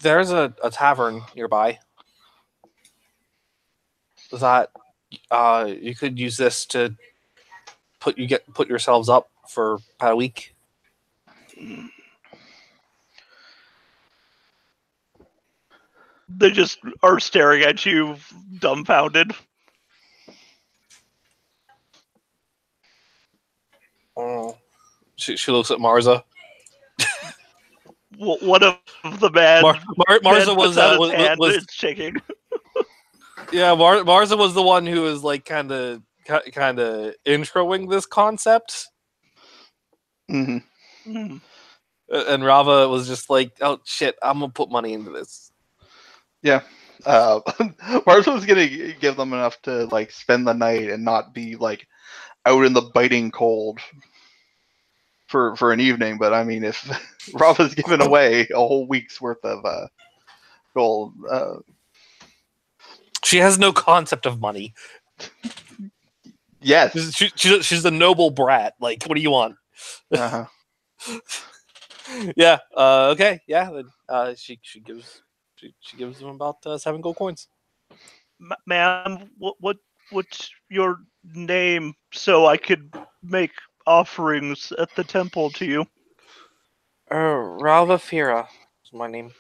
there's a tavern nearby that you could use this to put yourselves up for about a week. They just are staring at you, dumbfounded. Oh, she looks at Marza. One of the men. Marza was shaking. Yeah, Marza was the one who was like kind of introing this concept. Mm-hmm. And Rava was just like, "Oh shit, I'm gonna put money into this." Yeah. Martha was gonna give them enough to like spend the night and not be like out in the biting cold for an evening. But I mean, if Rava's given away a whole week's worth of gold, She has no concept of money. yes. She's a noble brat. Like, what do you want? Uh-huh. Yeah. Okay. Yeah. Then she gives them about 7 gold coins. Ma'am, what's your name so I could make offerings at the temple to you? Ralva Fira is my name.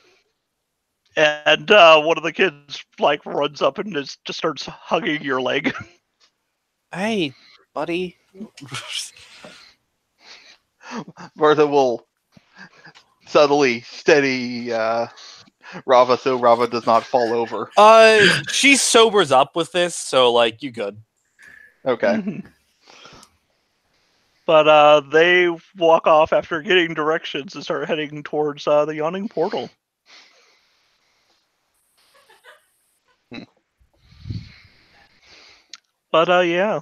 And one of the kids like runs up and just starts hugging your leg. Hey, buddy. Martha will subtly steady Rava so Rava does not fall over. She sobers up with this, so like you good. Okay. Mm-hmm. But they walk off after getting directions and start heading towards the yawning portal. But yeah.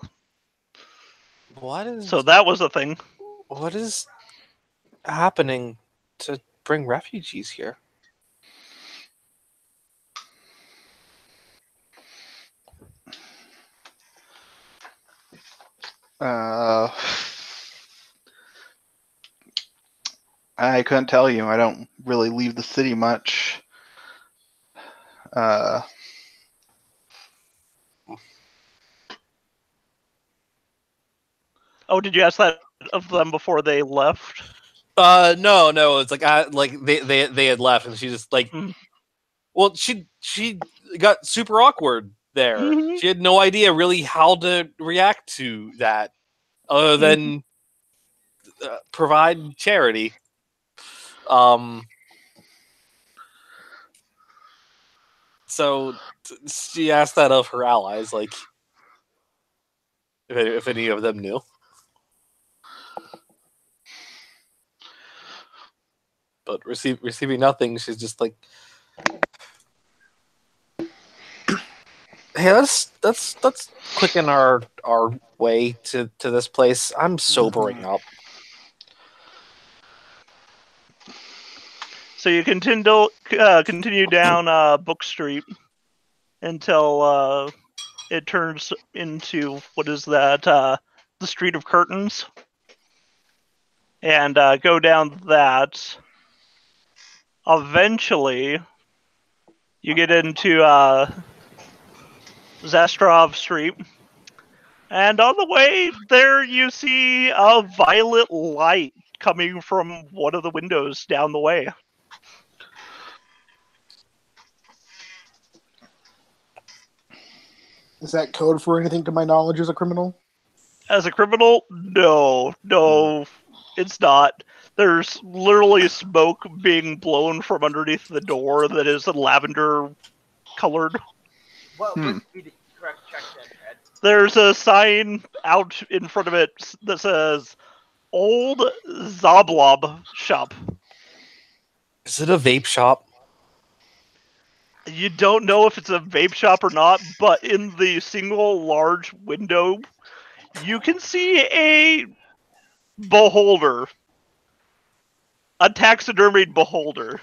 What is? So that was a thing. What is happening to bring refugees here? I couldn't tell you. I don't really leave the city much. Oh, did you ask that of them before they left? No. It's like they had left, and she just like, well, she got super awkward there. Mm-hmm. She had no idea really how to react to that, other than provide charity. So she asked that of her allies, like if any of them knew. But receiving nothing, she's just like, "Hey, let's quicken our way to this place. I'm sobering up." So you continue down Book Street until it turns into what is that? The Street of Curtains, and go down that. Eventually, you get into Zastrov Street, and on the way there, you see a violet light coming from one of the windows down the way. Is that code for anything to my knowledge as a criminal? As a criminal, no, it's not. There's literally smoke being blown from underneath the door that is lavender colored. What would be the correct check then, Ed? There's a sign out in front of it that says Old Zoblob Shop. Is it a vape shop? You don't know if it's a vape shop or not, but in the single large window, you can see a beholder. A taxidermied beholder.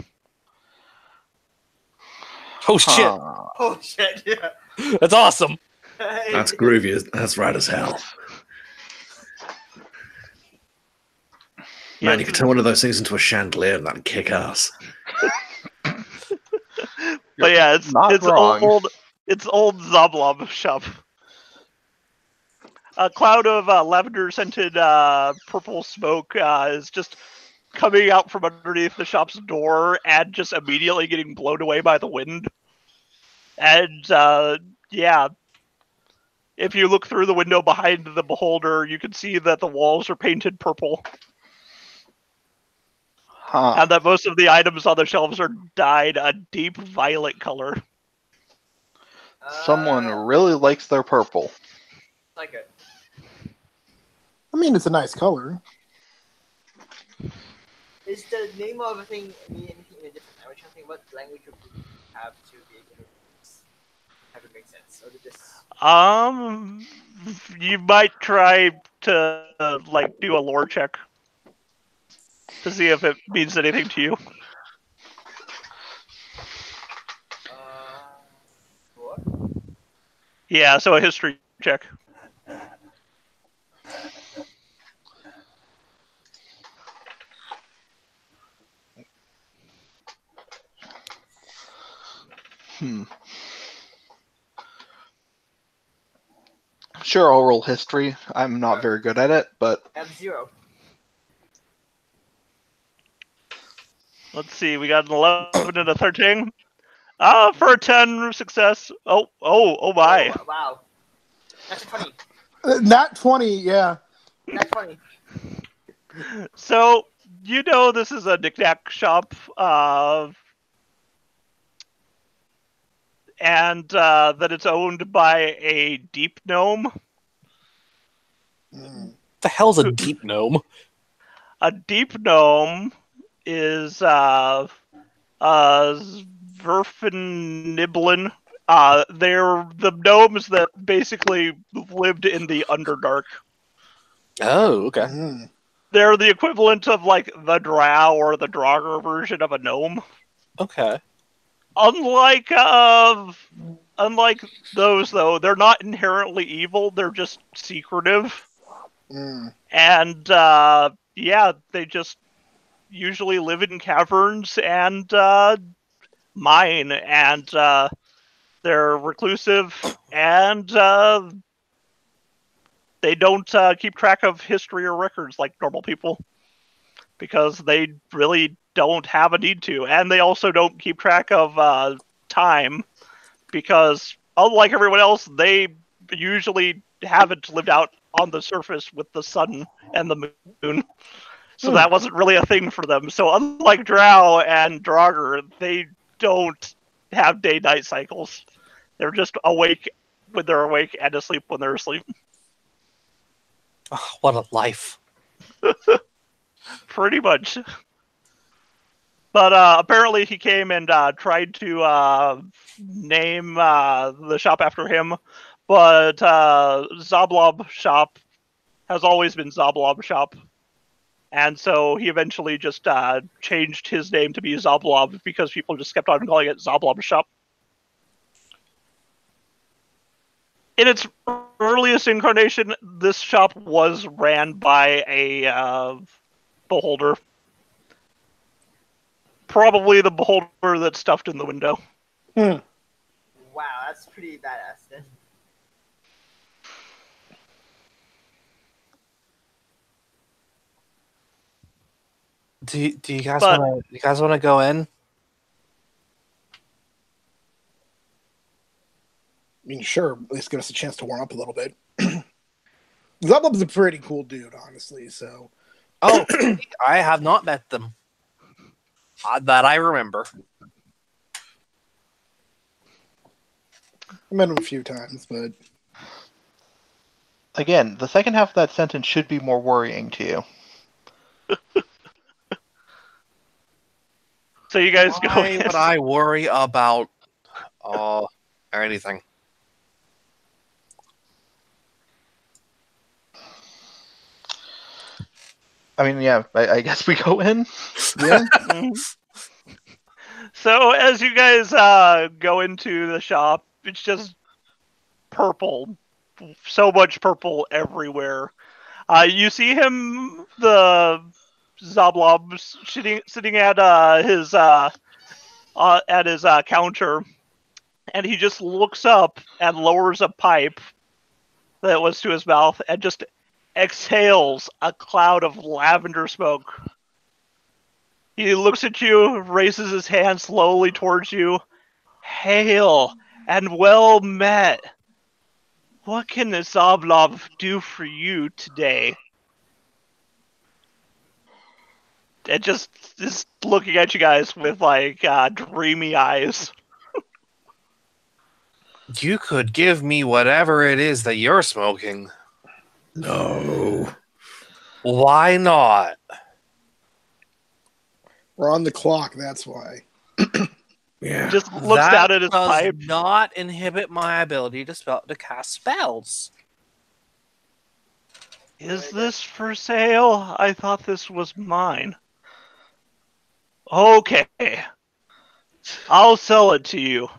Oh shit! Oh shit! Yeah. That's awesome. That's groovy. That's right as hell. Man, you could turn one of those things into a chandelier and that'd kick ass. But yeah, it's wrong. old. It's old Zoblob Shop. A cloud of lavender-scented purple smoke is just coming out from underneath the shop's door and just immediately getting blown away by the wind. And yeah, if you look through the window behind the beholder, you can see that the walls are painted purple. And that most of the items on the shelves are dyed a deep violet color. Someone really likes their purple. Like it. I mean, it's a nice color. Is the name of a thing mean anything in a different language? I think what language would we have to be able to have it make sense? Or just You might try to like do a lore check to see if it means anything to you. What? Yeah, so a history check. Sure, I'll roll history. I'm not very good at it, but I have 0. Let's see, we got an 11 and a 13. For a 10 success. Oh my. Oh, wow. That's 20. Not 20, yeah. Not 20. So, you know this is a knick-knack shop, and that it's owned by a deep gnome. What the hell's a deep gnome? A deep gnome is Zverfniblin. They're the gnomes that basically lived in the Underdark. Oh, okay. They're the equivalent of like the drow or the draugr version of a gnome. Okay. Unlike those though, they're not inherently evil. They're just secretive. And yeah, they just usually live in caverns and mine, and they're reclusive, and they don't keep track of history or records like normal people, because they really don't have a need to. And they also don't keep track of time, because unlike everyone else, they usually haven't lived out on the surface with the sun and the moon. So that wasn't really a thing for them. So unlike drow and draugr, they don't have day-night cycles. They're just awake when they're awake and asleep when they're asleep. Oh, what a life. Pretty much. But apparently he came and tried to name the shop after him, but Zoblob Shop has always been Zoblob Shop. And so he eventually just changed his name to be Zoblob because people just kept on calling it Zoblob Shop. In its earliest incarnation, this shop was ran by a beholder. Probably the beholder that's stuffed in the window. Wow, that's pretty badass then. Do you guys want to go in? I mean, sure. At least give us a chance to warm up a little bit. Zublub's a pretty cool dude, honestly. So, oh, I have not met them. That I remember. I met him a few times, but again, the second half of that sentence should be more worrying to you. So you guys go. Why would I worry about anything? I mean, yeah, I guess we go in. yeah. So as you guys go into the shop, it's just purple. So much purple everywhere. You see him, the Zoblob, sitting at his counter, and he just looks up and lowers a pipe that was to his mouth and just exhales a cloud of lavender smoke. He looks at you, raises his hand slowly towards you. Hail and well met. What can the Zoblob do for you today? And just looking at you guys with like dreamy eyes. You could give me whatever it is that you're smoking. No. Why not? We're on the clock, that's why. Yeah. Just looks down at his pipe. Does not inhibit my ability to cast spells. Is this for sale? I thought this was mine. Okay. I'll sell it to you.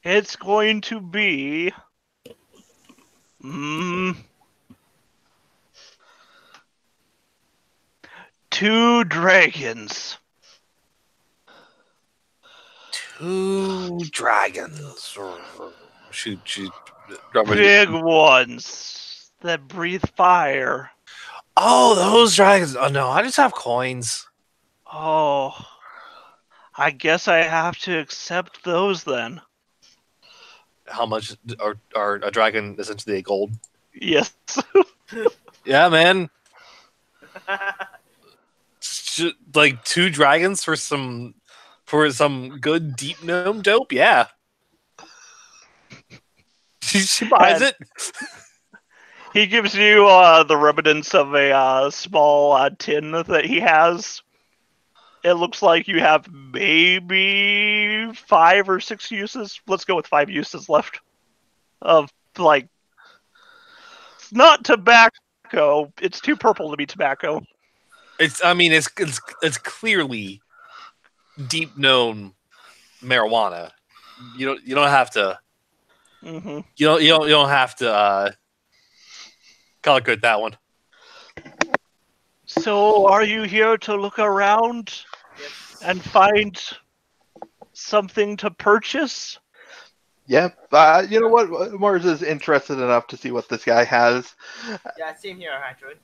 It's going to be... 2 dragons. 2 dragons. Shoot. Big ones that breathe fire. Oh, those dragons. Oh, no, I just have coins. Oh, I guess I have to accept those then. How much are a dragon essentially a gold? Yes. Yeah, man. Like 2 dragons for some good deep gnome dope. Yeah, she buys it. He gives you the remnants of a small tin that he has. It looks like you have maybe 5 or 6 uses. Let's go with 5 uses left. Of, like, it's not tobacco. It's too purple to be tobacco. It's clearly deep known marijuana. You don't have to. Mm-hmm. You don't have to calculate that one. So, are you here to look around and find something to purchase? Yep. You know what? Mars is interested enough to see what this guy has. Yeah, same here, actually.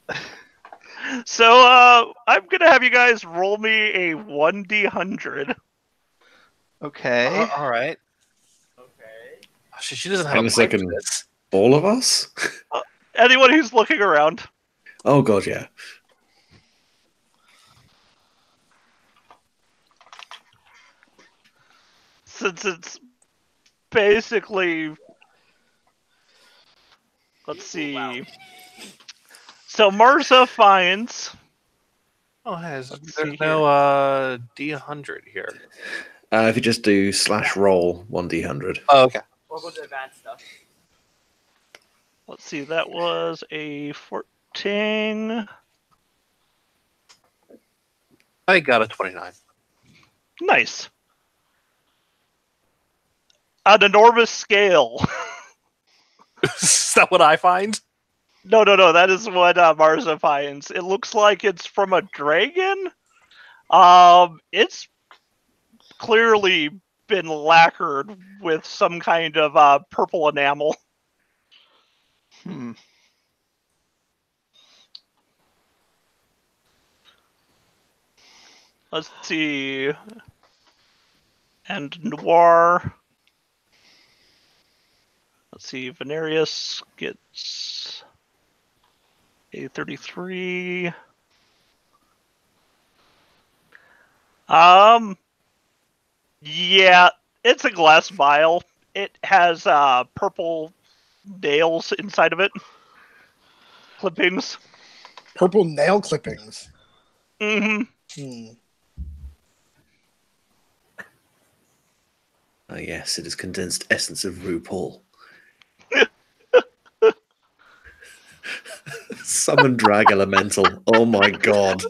So, I'm gonna have you guys roll me a 1d100. Okay. All right. Okay. She doesn't have Hang a a pipe second. for this. All of us? Anyone who's looking around. Oh god, yeah. Since it's basically... Let's see. Wow. So, Marza finds... Oh, hey, Let's see there's no D100 here. If you just do /roll 1d100. Oh, okay. We'll go to advanced stuff. Let's see, that was a 14. I got a 29. Nice. An enormous scale. Is that what I find? No, that is what Marza finds. It looks like it's from a dragon. It's clearly been lacquered with some kind of purple enamel. Let's see. And Noir. Let's see. Venarius gets a 33. Yeah, it's a glass vial. It has purple nails inside of it. Clippings. Purple nail clippings. Mm-hmm. Oh yes, it is condensed essence of RuPaul. Summon drag elemental. Oh my god.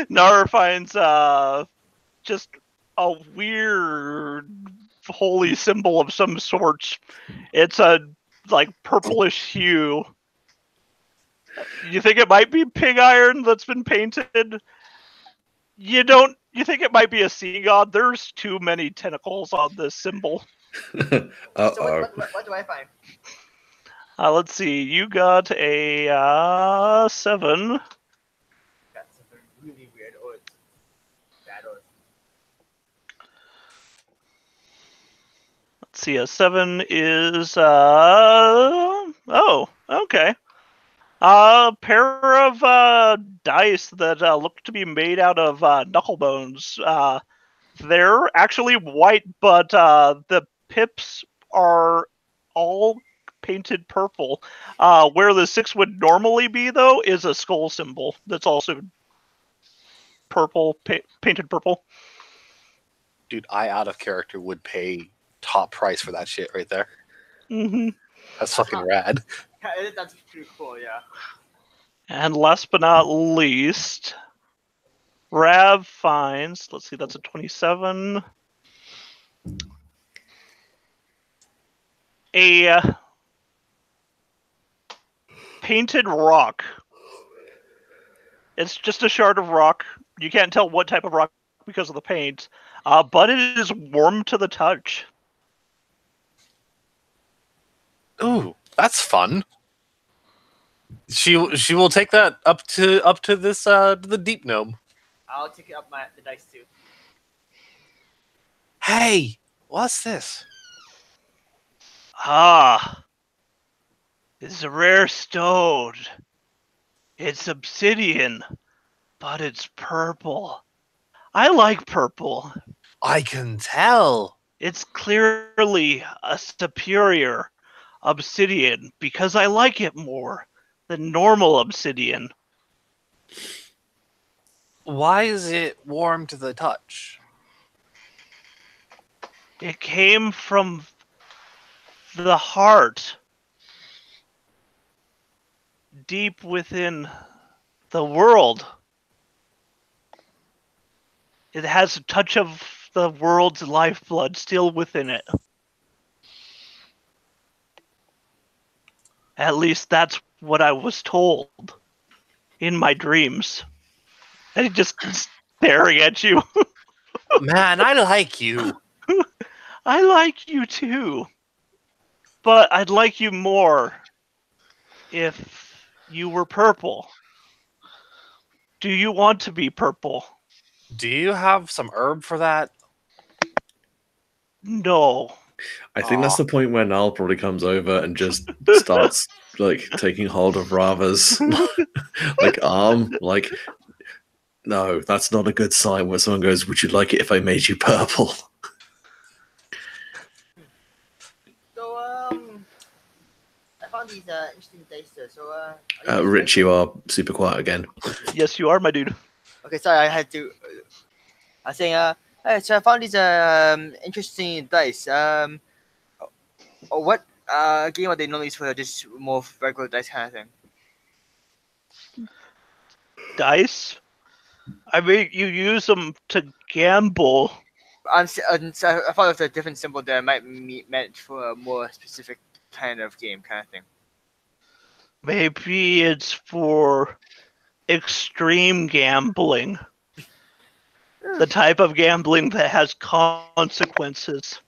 Nara finds just a weird holy symbol of some sort. It's a purplish hue. You think it might be pig iron that's been painted? You think it might be a sea god? There's too many tentacles on this symbol. Uh-oh. So what do I find? Let's see. You got a 7. That's something really weird. Or it's bad or... Let's see. A 7 is oh, okay. A pair of dice that look to be made out of knuckle bones. They're actually white, but the pips are all painted purple. Where the 6 would normally be, though, is a skull symbol that's also purple, painted purple. Dude, I out of character would pay top price for that shit right there. Mm-hmm. That's fucking rad. That's pretty cool, yeah. And last but not least, Rav finds, let's see, that's a 27. A painted rock. It's just a shard of rock. You can't tell what type of rock because of the paint, but it is warm to the touch. Ooh, that's fun. She will take that up to this the deep gnome. I'll take it up the dice too. Hey, what's this? It's a rare stone. It's obsidian, but it's purple. I like purple. I can tell. It's clearly a superior obsidian because I like it more than normal obsidian. Why is it warm to the touch? It came from the heart, deep within the world. It has a touch of the world's lifeblood still within it. At least that's what I was told in my dreams. And he's just staring at you. Man, I like you. I like you too. But I'd like you more if you were purple. Do you want to be purple? Do you have some herb for that? No. I think that's the point where Niall probably comes over and just starts like taking hold of Rava's like arm. Like, no, that's not a good sign when someone goes, "Would you like it if I made you purple?" So I found these interesting dice there. So Rich, you are super quiet again. Yes, you are, my dude. Okay, sorry, I had to. I was saying, hey, so I found these interesting dice. What game are they normally used for? Just more regular dice kind of thing. Dice? I mean, you use them to gamble. I thought it was a different symbol that might be meant for a more specific kind of game, kind of thing. Maybe it's for extreme gambling. The type of gambling that has consequences.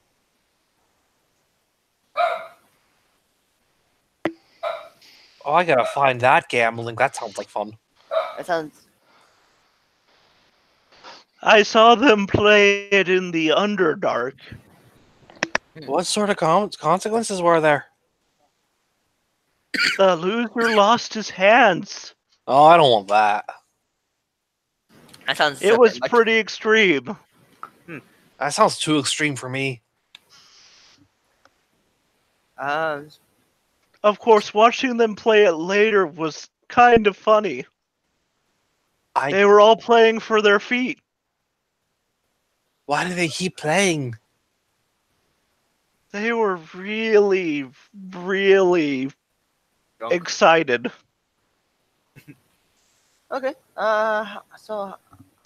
Oh, I gotta find that gambling. That sounds like fun. That sounds. I saw them play it in the Underdark. What sort of consequences were there? The loser lost his hands. Oh, I don't want that. That sounds. It was pretty extreme. That sounds too extreme for me. Of course, watching them play it later was kind of funny. They were all playing for their feet. Why do they keep playing? They were really, really excited. Okay. So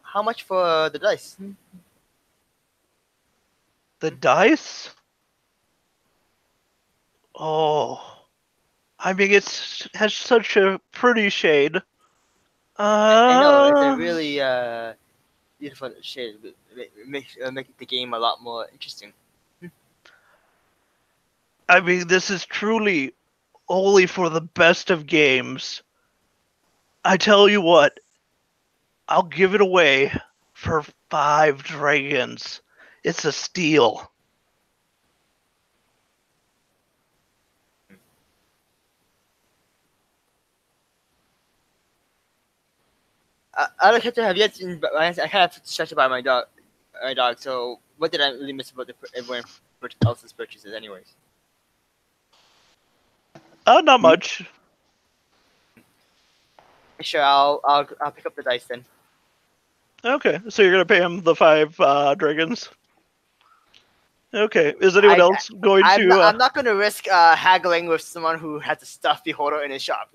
how much for the dice? The dice? Oh. I mean, it has such a pretty shade. I know, it's a really beautiful shade. Make the game a lot more interesting. I mean, this is truly only for the best of games. I tell you what, I'll give it away for 5 dragons. It's a steal. Out of character, have you seen? I kind of distracted by my dog. So what did I really miss about everyone else's purchases, anyways? Not much. Sure, I'll pick up the dice then. Okay, so you're gonna pay him the 5 dragons. Okay, is anyone else going to? I'm not gonna risk haggling with someone who has a stuffy holder in his shop.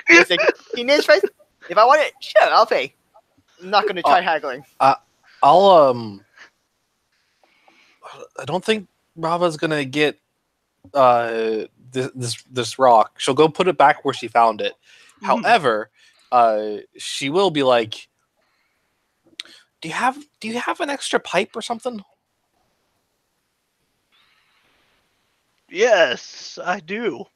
It's like, teenage price. If I want it, sure, I'll pay. I'm not gonna try haggling. I don't think Rava's gonna get this rock. She'll go put it back where she found it. However, she will be like, do you have an extra pipe or something? Yes, I do.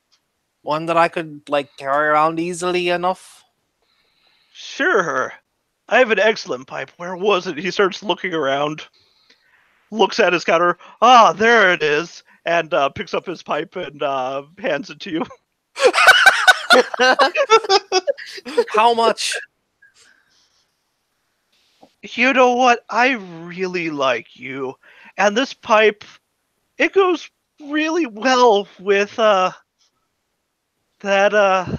One that I could like carry around easily enough? Sure. I have an excellent pipe. Where was it? He starts looking around, looks at his counter. Ah, there it is. And picks up his pipe and hands it to you. How much? You know what? I really like you. And this pipe, it goes really well with that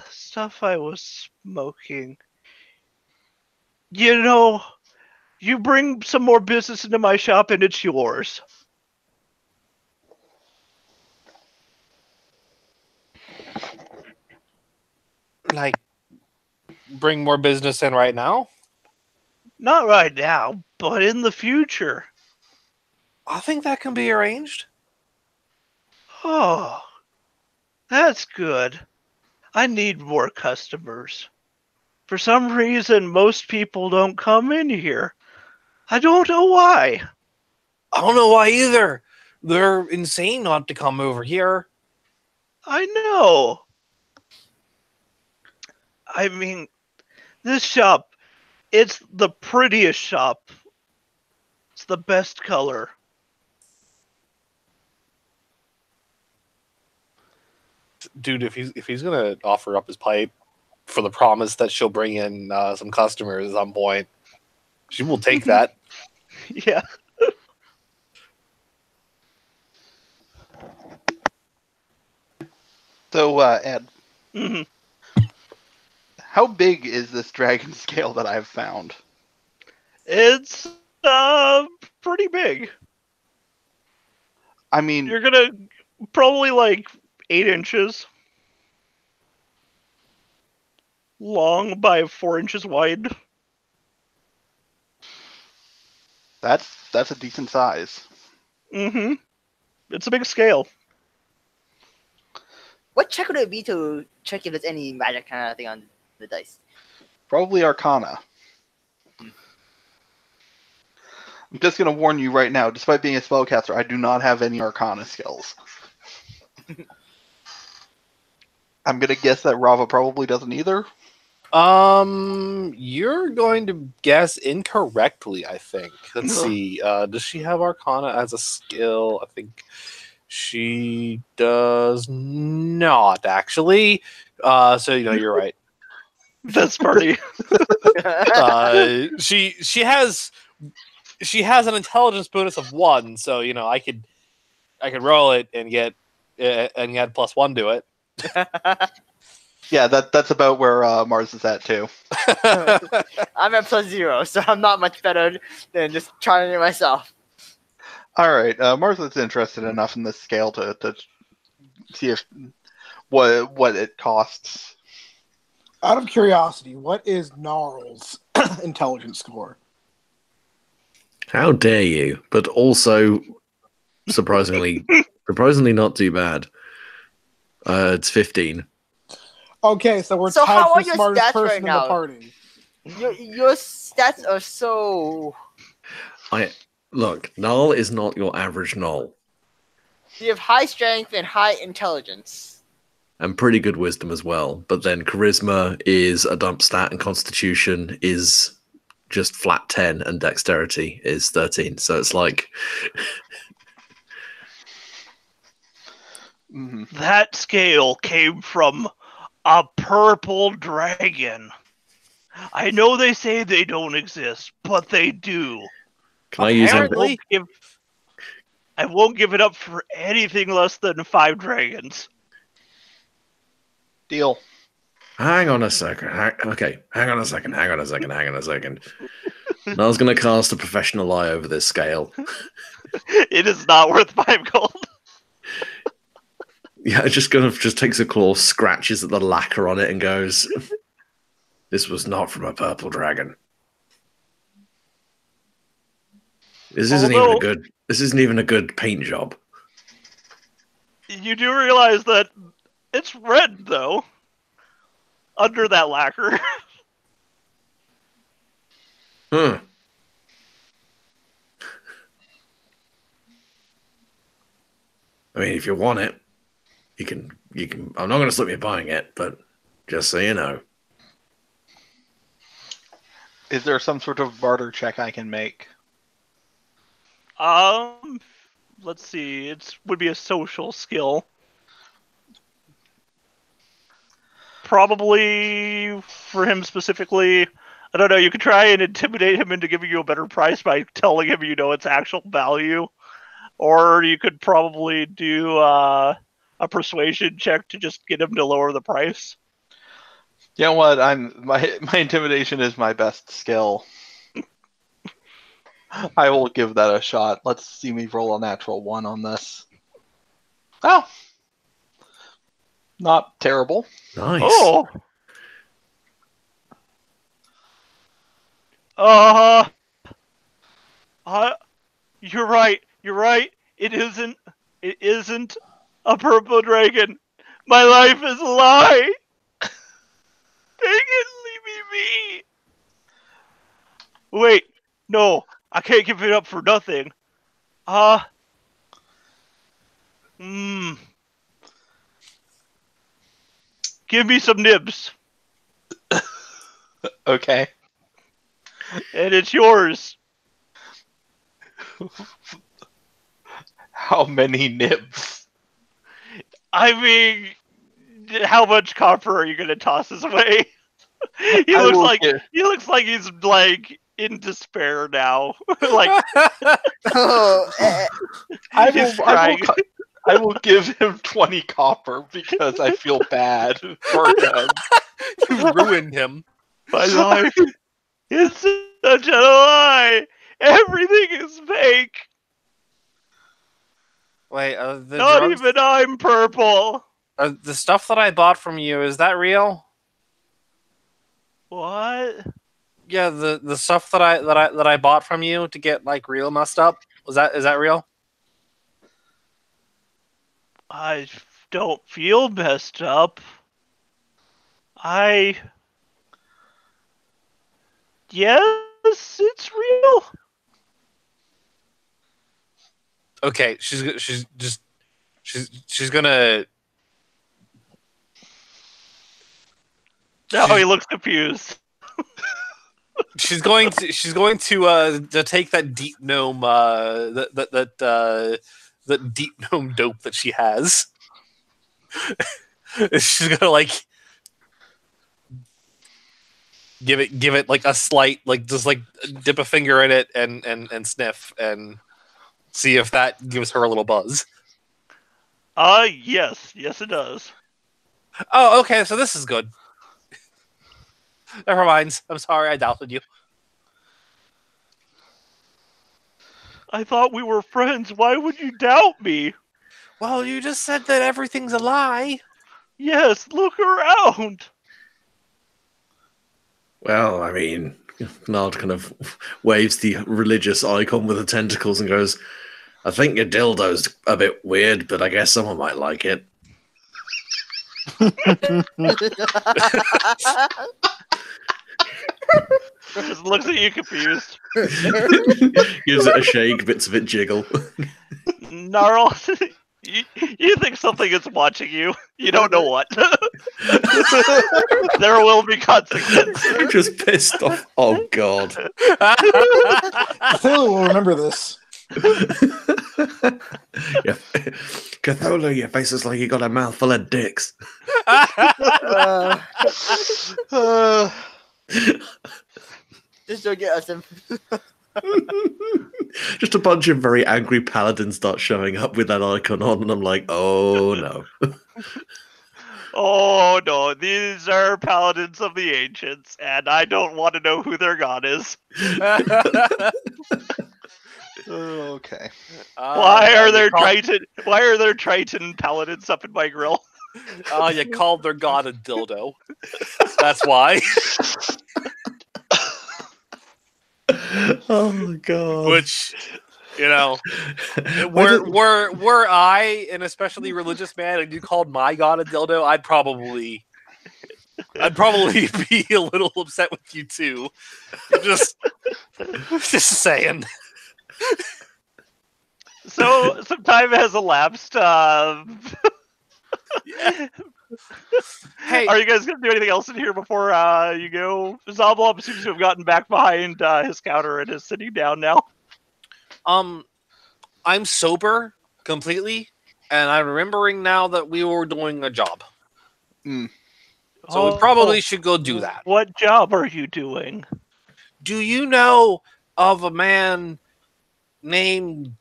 stuff I was smoking. You know, you bring some more business into my shop and it's yours. Like, bring more business in right now? Not right now, but in the future. I think that can be arranged. Oh, that's good. I need more customers. For some reason, most people don't come in here. I don't know why. I don't know why either. They're insane not to come over here. I know. I mean, this shop, it's the prettiest shop. It's the best color. Dude, if he's gonna offer up his pipe for the promise that she'll bring in some customers at some point, she will take that. Yeah. So, Ed, Mm-hmm. how big is this dragon scale that I've found? It's pretty big. I mean, You're gonna probably like 8 inches long by 4 inches wide. that's a decent size. Mm-hmm. It's a big scale. What check would it be to check if there's any magic kind of thing on the dice? Probably Arcana. I'm just going to warn you right now, despite being a spellcaster, I do not have any Arcana skills. I'm going to guess that Rava probably doesn't either. You're going to guess incorrectly, I think. Let's see. Does she have Arcana as a skill? I think she does not, actually. So you're right. That's funny. She has an intelligence bonus of 1, so I could roll it and get +1 to it. Yeah, that's about where Mars is at too. I'm at +0, so I'm not much better than just trying it myself. All right, Mars is interested enough in this scale to see if what it costs. Out of curiosity, what is Gnarl's intelligence score? How dare you? But also, surprisingly not too bad. It's 15. Okay, so we're So tied how for are the your smartest stats person right in the now? party. Your stats are so. Look, Null is not your average Null. You have high strength and high intelligence. And pretty good wisdom as well. But then charisma is a dump stat, and constitution is just flat 10, and dexterity is 13. So it's like That scale came from a purple dragon. I know they say they don't exist, but they do. Can I use Apparently. I won't give it up for anything less than 5 dragons. Deal. Hang on a second. Okay, hang on a second. Nell's going to cast a professional eye over this scale. It is not worth 5 gold. Yeah, just takes a claw, scratches at the lacquer on it, and goes, "This was not from a purple dragon. This isn't even a good paint job." You do realize that it's red, though, under that lacquer. Huh. I mean, if you want it, you can. I'm not going to stop you buying it, but just so you know. Is there some sort of barter check I can make? Let's see. It would be a social skill. Probably for him specifically. I don't know. You could try and intimidate him into giving you a better price by telling him you know its actual value, or you could probably do a persuasion check to just get him to lower the price. You know what? My intimidation is my best skill. I will give that a shot. Let's see me roll a natural 1 on this. Oh, not terrible. Nice. Oh. You're right. It isn't a purple dragon. My life is a lie. Dang it, leave me be. Wait, no, I can't give it up for nothing. Give me some nibs. Okay. And it's yours. How many nibs? I mean, how much copper are you gonna toss his way? He looks like he's like in despair now. Like I will give him 20 copper because I feel bad for him. You ruined him. My life is such a lie. Everything is fake. Wait, Not even I'm purple. The stuff that I bought from you, is that real? What? Yeah, the stuff that I bought from you to get like real messed up. Is that real? I don't feel messed up. Yes, it's real. Okay, she's gonna. Now he looks confused. She's going to take that deep gnome that deep gnome dope that she has. She's gonna like give it like a slight just dip a finger in it and sniff and see if that gives her a little buzz. Yes it does. Oh, okay, so this is good. Never mind. I'm sorry, I doubted you. I thought we were friends. Why would you doubt me? Well, you just said that everything's a lie. Yes, look around. Well, I mean, Nard kind of waves the religious icon with the tentacles and goes, "I think your dildo's a bit weird, but I guess someone might like it." Just looks at you confused. Gives it a shake, bits of it jiggle. Gnarl, you think something is watching you. You don't know what. There will be consequences. Just pissed off. Oh, God. Cthulhu will remember this. Yeah. Cthulhu, your face is like you got a mouthful of dicks. Just don't get us. Just a bunch of very angry paladins start showing up with that icon on, and I'm like, oh no. Oh no, these are paladins of the ancients, and I don't want to know who their god is. Okay. Why are there Triton paladins up in my grill? Oh, you called their god a dildo. That's why. Oh god. Which, you know, were I an especially religious man and you called my god a dildo, I'd probably be a little upset with you too. Just saying. So some time has elapsed. Hey, are you guys gonna do anything else in here before you go? Zoblob seems to have gotten back behind his counter and is sitting down now. I'm sober completely, and I'm remembering now that we were doing a job. So we probably should go do that. What job are you doing? Do you know of a man named...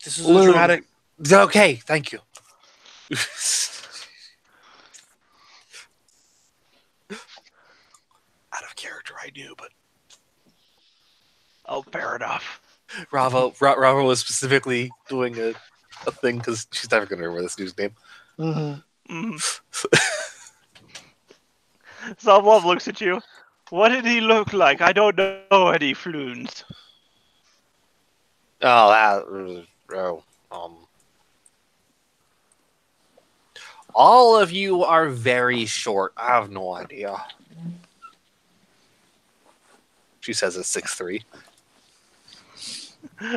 This is a dramatic... Okay, thank you. Out of character, I knew, but... Oh, fair enough. Rava was specifically doing a thing because she's never going to remember this dude's name. Zoblob looks at you. What did he look like? I don't know any floons. All of you are very short. I have no idea. She says it's 6'3".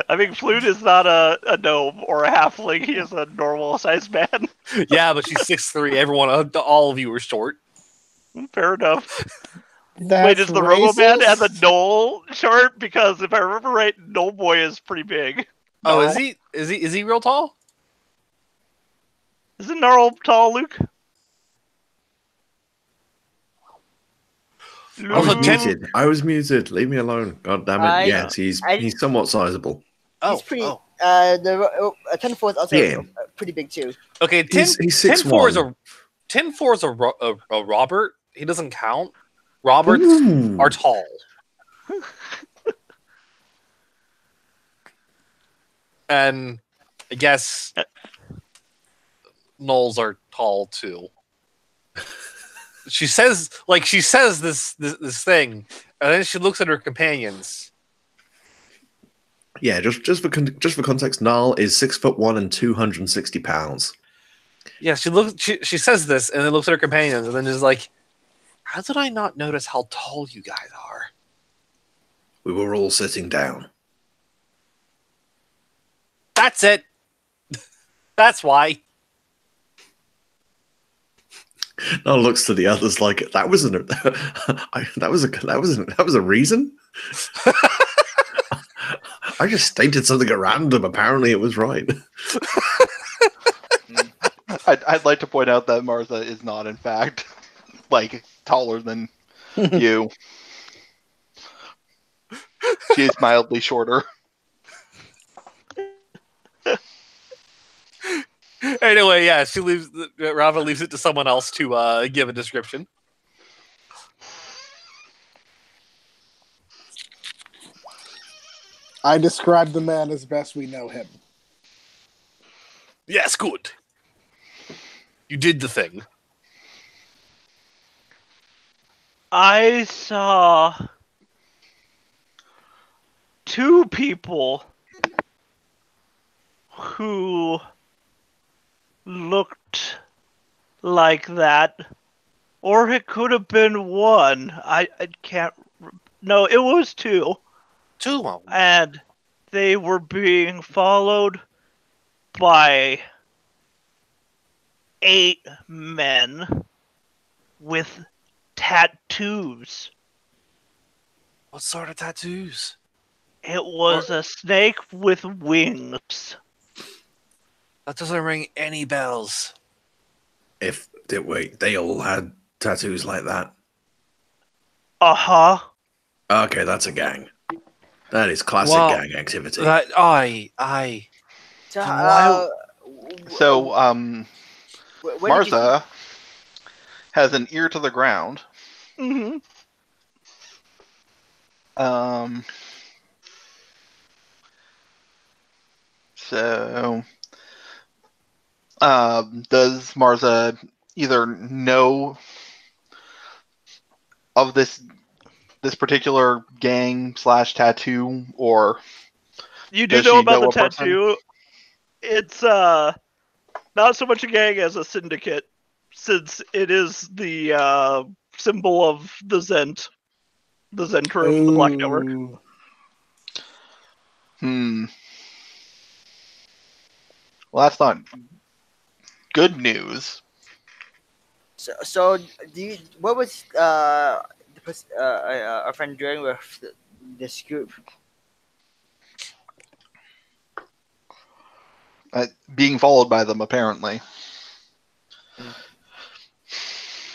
I mean, Floon is not a gnome or a halfling. He is a normal-sized man. Yeah, but she's 6'3". All of you are short. Fair enough. That's Wait, is the Robo-Man and the Knoll short? Because if I remember right, Knoll Boy is pretty big. Oh, Gnarl. is he? Is he real tall? Isn't Gnarl tall, Luke? I was muted. Leave me alone. God damn it. Yes, he's somewhat sizable. He's pretty. The 10-4 is also pretty big too. Okay, 10-4 is a 10-4 is a Robert. He doesn't count. Roberts are tall. And I guess Knolls are tall too. She says this thing, and then she looks at her companions. Yeah, just for context, Nal is 6'1" and 260 pounds. Yeah, she says this, and then looks at her companions, and then is like, "How did I not notice how tall you guys are?" We were all sitting down. That's it. That's why. Nal looks to the others like that wasn't that was a reason. I just stated something at random. Apparently, it was right. I'd like to point out that Martha is not, in fact, like taller than you. She is mildly shorter. Anyway, yeah, Rava leaves it to someone else to give a description. I describe the man as best we know him. Yes, good. You did the thing. I saw two people who looked like that, or it could have been one. I can't. No, it was two. Two. And they were being followed by 8 men with tattoos. What sort of tattoos? It was a snake with wings. That doesn't ring any bells. They all had tattoos like that. Uh-huh. Okay, that's a gang. That is classic gang activity. So, So, where did you see? Martha has an ear to the ground. Mm-hmm. So, does Martha either know of this particular gang / tattoo, or You do does know she about know the a person? tattoo. It's not so much a gang as a syndicate, since it is the symbol of the Zent of the Black Network. Ooh. Well, that's not good news. So what was our friend doing with this group? Being followed by them, apparently.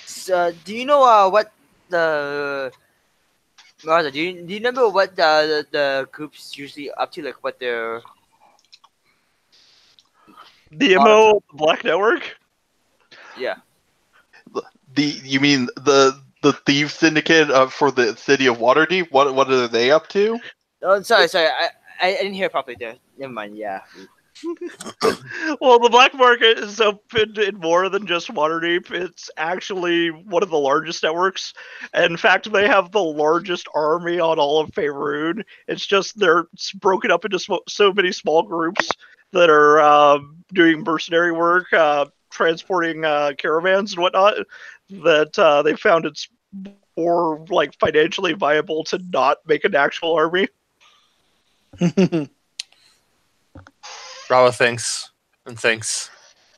So, do you know what the Martha? Do you remember what the groups usually up to? Like what their The MO of the Black Network? yeah. You mean the Thieves Syndicate for the city of Waterdeep? What are they up to? Oh, sorry. I didn't hear properly there. Never mind. Yeah. Well, the black market is open in more than just Waterdeep. It's actually one of the largest networks. In fact, they have the largest army on all of Faerun. It's just they're broken up into so many small groups that are doing mercenary work, transporting caravans and whatnot, that they found it's more like financially viable to not make an actual army. Bravo thinks and thinks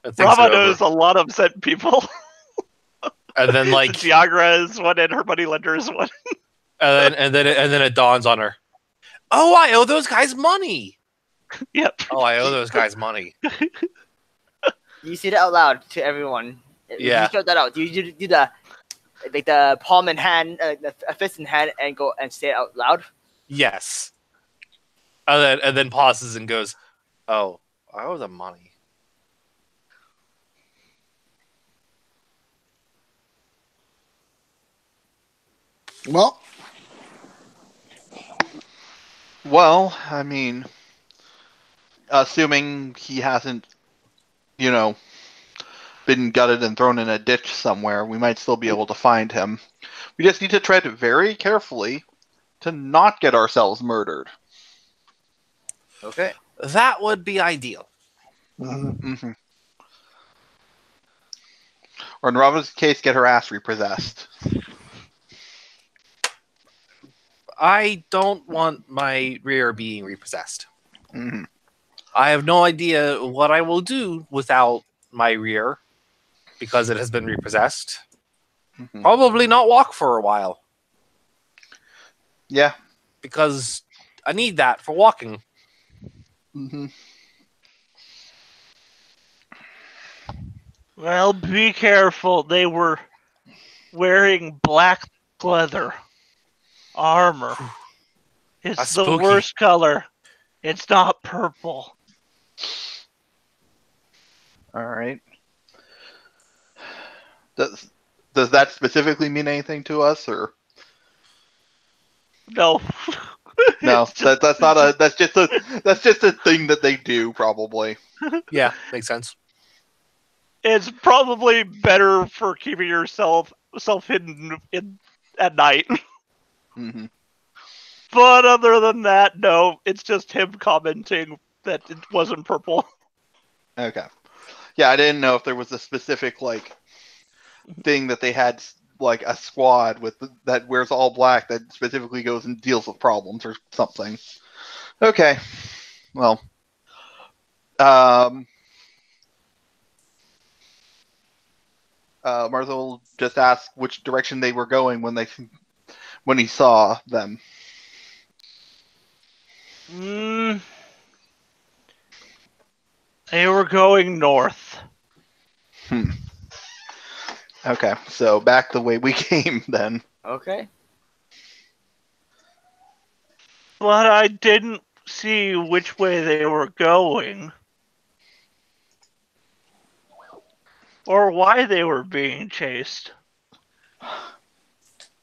and thinks Brava it over. knows a lot of Zent people. And then like Giagra is one and her moneylender is one. and then it dawns on her. Oh, I owe those guys money. Yep. Oh, I owe those guys money. You say that out loud to everyone. Yeah. You shout that out. You do the like the palm in hand, a fist in hand, and go and say it out loud. Yes. And then pauses and goes, "Oh, I owe them money." Well, I mean, assuming he hasn't, been gutted and thrown in a ditch somewhere, we might still be able to find him. We just need to tread very carefully to not get ourselves murdered. Okay. That would be ideal. Mm-hmm. Or in Rava's case, get her ass repossessed. I don't want my rear being repossessed. Mm-hmm. I have no idea what I will do without my rear because it has been repossessed. Mm-hmm. Probably not walk for a while. Yeah. Because I need that for walking. Mm-hmm. Well, be careful. They were wearing black leather armor. It's That's the spooky. worst color. It's not purple. All right. Does that specifically mean anything to us, or No. no? That's just a thing that they do, probably. Yeah, makes sense. It's probably better for keeping yourself hidden at night. Mm-hmm. But other than that, no. It's just him commenting that it wasn't purple. Okay. Yeah, I didn't know if there was a specific thing that they had, like a squad with that wears all black that specifically goes and deals with problems or something. Okay. Well. Martha will just ask which direction they were going when he saw them. They were going north. Okay, so back the way we came then. Okay. But I didn't see which way they were going. or why they were being chased.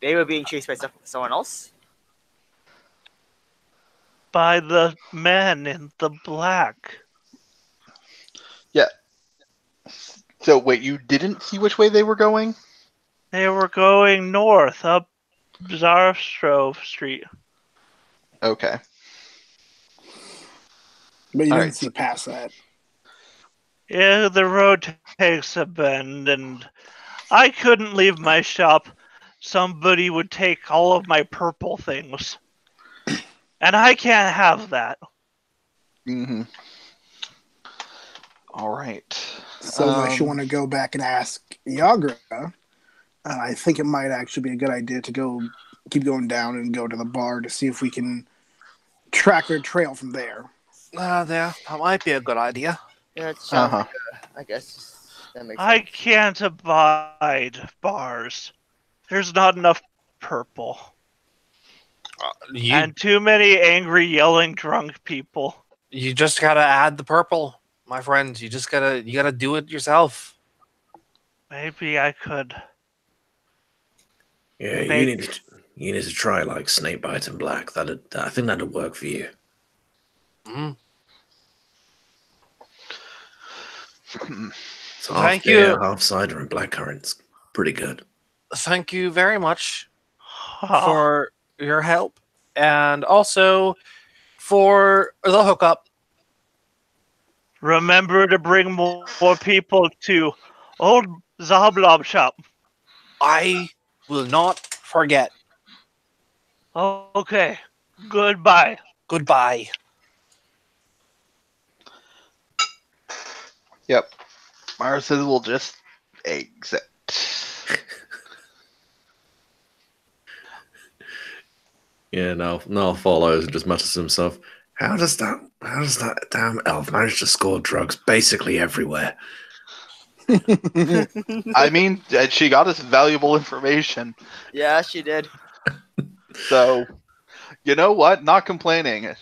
They were being chased by someone else? By the men in the black. Yeah. So wait, you didn't see which way they were going? They were going north up Zarstrove Street. Okay. But you All didn't right. see past that. Yeah, the road takes a bend, and I couldn't leave my shop. Somebody would take all of my purple things. And I can't have that. Mm-hmm. All right. So unless you want to go back and ask Yagra, I think it might actually be a good idea to keep going down and go to the bar to see if we can track their trail from there. That might be a good idea. Yeah, it sounds like I guess that makes I sense. can't abide bars. There's not enough purple. And too many angry, yelling, drunk people. You just gotta add the purple, my friend. You gotta do it yourself. Maybe I could. Yeah, you need to try like snakebite and black. I think that'd work for you. Mm-hmm. So half beer, half cider, and blackcurrants. Pretty good. Thank you very much for your help, and also for the hookup. Remember to bring more people to Old Zablob shop. I will not forget. Okay. Goodbye. Goodbye. Yep. Myra says we'll just exit. Yeah, Noel follows and just mutters to himself, How does that damn elf manage to score drugs basically everywhere? I mean, she got us valuable information. Yeah, she did. So, you know what? Not complaining.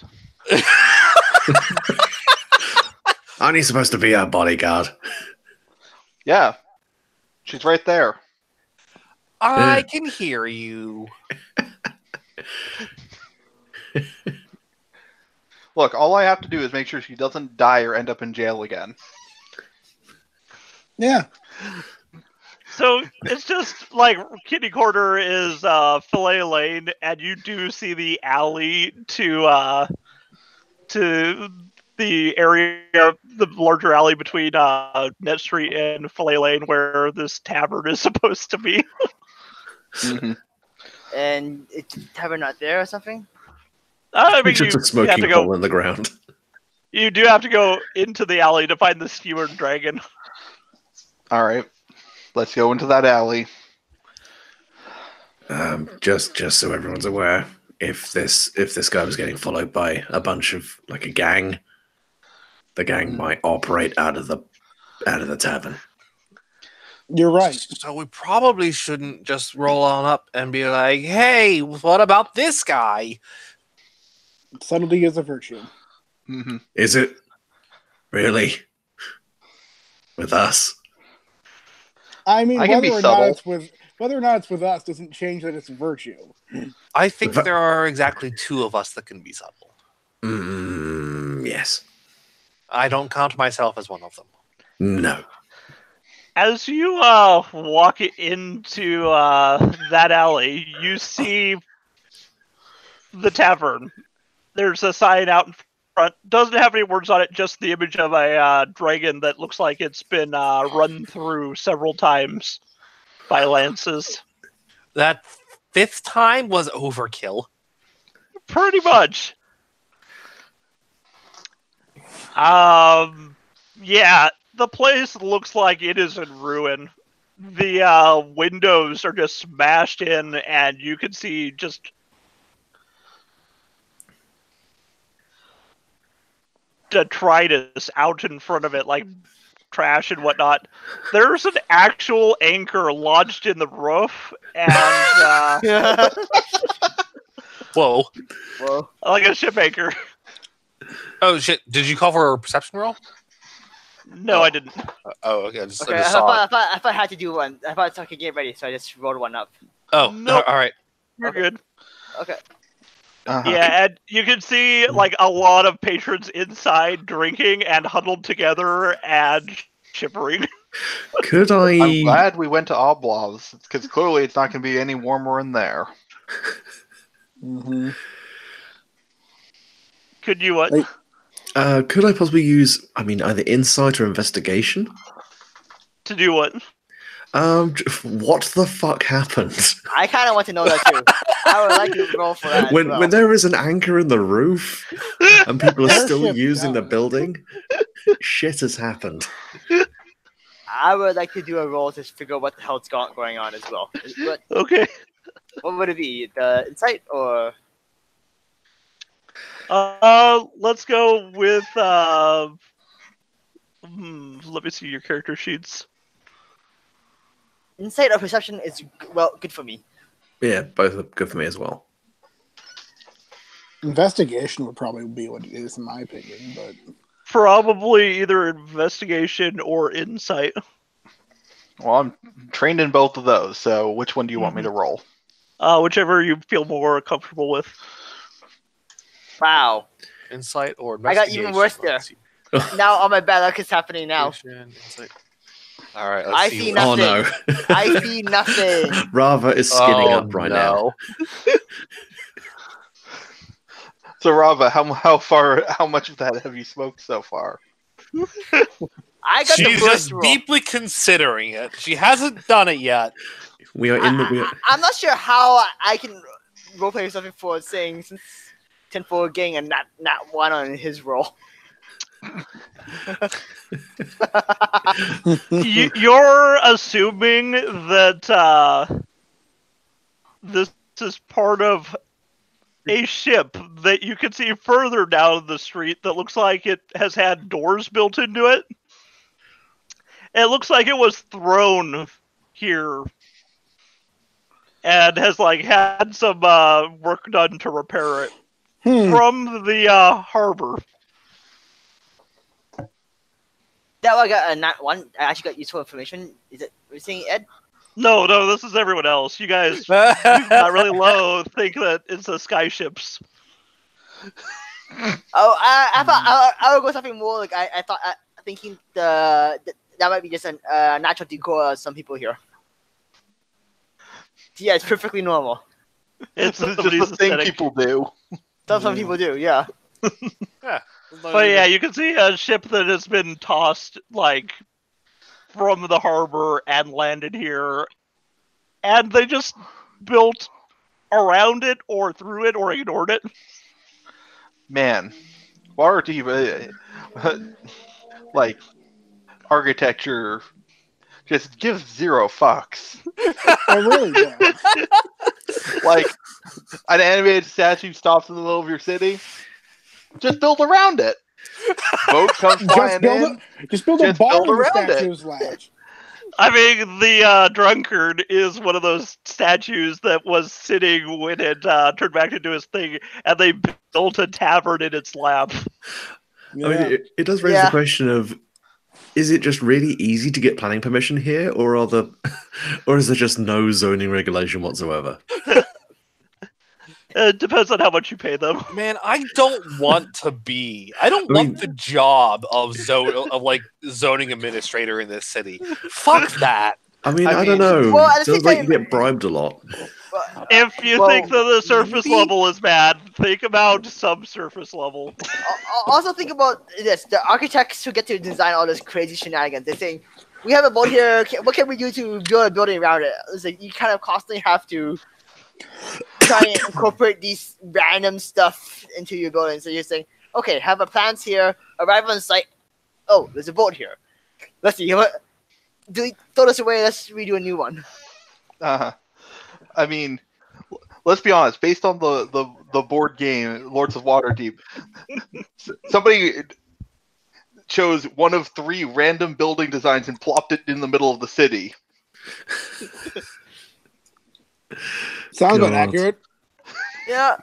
Aren't you supposed to be our bodyguard? Yeah. She's right there. I can hear you. Look, all I have to do is make sure she doesn't die or end up in jail again. Yeah. So it's just like Kitty Corner is Filet Lane, and you do see the alley to the area, the larger alley between Net Street and Filet Lane, where this tavern is supposed to be. Mm-hmm. And it's tavern not there or something? I mean, just a smoking hole in the ground. You do have to go into the alley to find the skewered dragon. All right, let's go into that alley. Just so everyone's aware, if this guy was getting followed by a bunch of like a gang, the gang might operate out of the tavern. You're right. So we probably shouldn't just roll on up and be like, "Hey, what about this guy?" Subtlety is a virtue. Mm-hmm. Is it really with us? I mean, I can be subtle. whether or not it's with us doesn't change that it's a virtue. I think there are exactly two of us that can be subtle. Yes. I don't count myself as one of them. No. As you walk into that alley, you see the tavern. There's a sign out in front. Doesn't have any words on it, just the image of a dragon that looks like it's been run through several times by lances. That fifth time was overkill. Pretty much. Yeah, the place looks like it is in ruin. The windows are just smashed in, and you can see just detritus out in front of it, like trash and whatnot. There's an actual anchor lodged in the roof, and Whoa. like a ship anchor. Oh shit! Did you call for a perception roll? No, I didn't. Oh, okay. I just Okay, I saw it. thought I had to do one. I thought I could get ready, so I just rolled one up. Oh, Nope. all right. You're Okay. good. Okay. Yeah, and you can see like a lot of patrons inside drinking and huddled together and shivering. Could I'm I? glad we went to Oblaw's, because clearly it's not going to be any warmer in there. Mm-hmm. Could you what? Wait. Could I possibly use? I mean, either insight or investigation. To do what? What the fuck happened? I kind of want to know that too. I would like to roll for that. When as well. when there is an anchor in the roof and people are still Airship using the down. building, shit has happened. I would like to do a roll to figure out what the hell's going on as well. Okay. What would it be? The insight or Let's go with let me see your character sheets. insight or perception is good for me. Yeah, both are good for me as well. Investigation would probably be what it is in my opinion, but Probably either investigation or insight. Well, I'm trained in both of those, so which one do you want me to roll? Whichever you feel more comfortable with. Wow. Insight or I got even worse there. Now all my bad luck is happening now. Insight. All right. Let's I see see what- nothing. Oh no. I see nothing. Rava is skinning Oh, up right no. So, Rava, how much of that have you smoked so far? I got the She's first just roll. deeply considering it. She hasn't done it yet. We are in the. I'm not sure how I can roleplay something for saying since 10 for getting a not one on his roll. You're assuming that this is part of a ship that you can see further down the street that looks like it has had doors built into it. It looks like it was thrown here and has like had some work done to repair it from the harbor. That I got a not one. I actually got useful information. Is it? Are you saying Ed? No, this is everyone else. You guys not really low think that it's the sky ships. Oh, I thought I would go something more like I thought. Thinking that might be just a natural decor of some people here. Yeah, it's perfectly normal. It's It's just somebody's the thing aesthetic. people do. Some people do, yeah. But yeah, you can see a ship that has been tossed like from the harbor and landed here, and they just built around it or through it or ignored it. Man, Waterdeep, like, architecture just gives zero fucks. I really don't. Like, an animated statue stops in the middle of your city, just build around it. Boat comes flying in. Just build a Just bar build in the around it. statue's latch. I mean, the drunkard is one of those statues that was sitting when it turned back into his thing, and they built a tavern in its lap. Yeah. I mean, it does raise the question of: is it just really easy to get planning permission here, or or is there just no zoning regulation whatsoever? It depends on how much you pay them. Man, I don't want to be. I don't want the job of zoning administrator in this city. Fuck that. I mean, I I don't mean- know. Well, at the Sounds same like you time- get bribed a lot. If you Well, think that the surface maybe- level is bad, think about subsurface level. Also think about this: the architects who get to design all this crazy shenanigans. They're saying, "We have a boat here. What can we do to build a building around it?" It's like you kind of constantly have to try and incorporate these random stuff into your building. So you're saying, "Okay, have a plans here. Arrive on site. Oh, there's a boat here. Let's see. What? Throw this away. Let's redo a new one." I mean, let's be honest. Based on the board game Lords of Waterdeep, somebody chose one of 3 random building designs and plopped it in the middle of the city. Sounds about God. accurate. Yeah.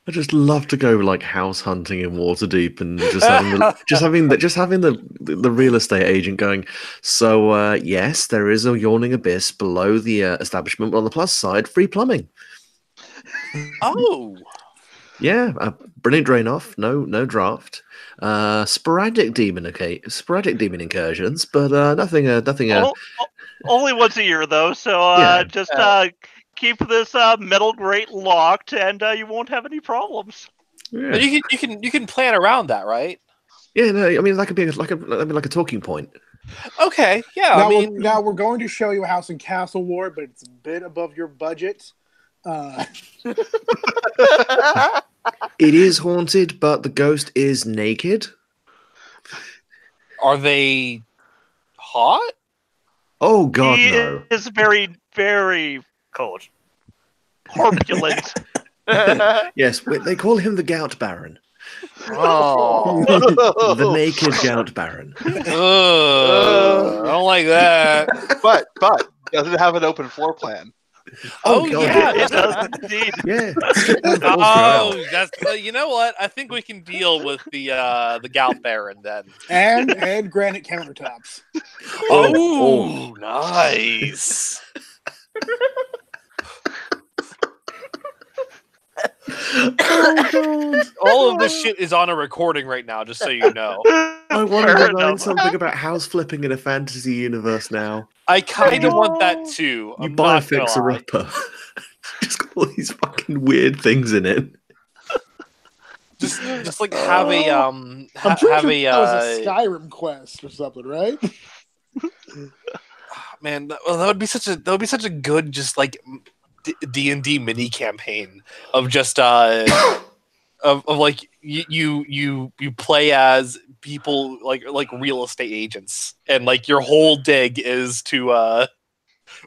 I just love to go like house hunting in Waterdeep and just having the real estate agent going. So yes, there is a yawning abyss below the establishment, but on the plus side, free plumbing. Oh, Yeah, brilliant drain off. No draft. Sporadic demon incursions, but nothing. Only once a year though, so Yeah. just keep this metal grate locked, and you won't have any problems. Yeah. but you can plan around that, right? Yeah, no, I mean that could be like a talking point. Okay, yeah. Now, I mean, now we're going to show you a house in Castle Ward, but it's a bit above your budget. It is haunted, but the ghost is naked. are they hot? Oh God, He no! is very, very Cold. corpulent. Yes, they call him the Gout Baron, Oh, the naked Gout Baron. I don't like that. but does it have an open floor plan? Oh, God, yeah, It does indeed. yeah. Oh, that's you know what? I think we can deal with the Gout Baron then. and granite countertops. Oh, nice. All of this shit is on a recording right now, just so you know. I want Fair to enough. learn something about house flipping in a fantasy universe now. I kind of want that too. You I'm buy a not gonna fixer lie. upper. Just got all these fucking weird things in it. Just like have a I'm pretty have sure a that was a Skyrim quest or something, right? man. That would be such a good just like D&D mini campaign of just of like you play as people like real estate agents, and like your whole dig is to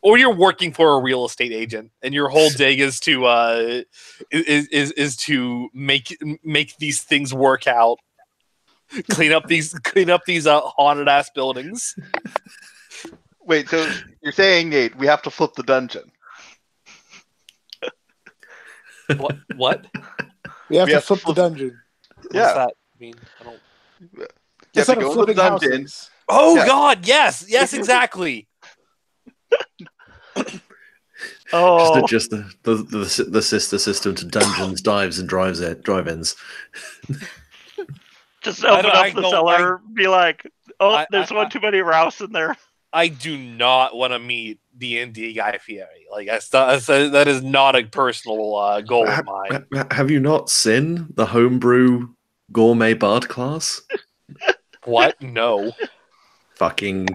or you're working for a real estate agent, and your whole dig is to is to make these things work out, clean up these haunted ass buildings. Wait, so you're saying, Nate, we have to flip the dungeon? What? We have We to have to flip the flip- dungeon. What's Yeah. that mean? I don't. You have Instead to of go to the flipping dungeon. houses. Oh Yeah. God! Yes, exactly. Oh, Just the sister system to Dungeons, Dives, and Drive-ins. just open I up the don't- cellar, be like, oh, there's I- one too many Rouse in there. I do not want to meet D&D Guy Fieri. Like that is not a personal goal of mine. Have you not seen the homebrew gourmet bard class? What? No. Fucking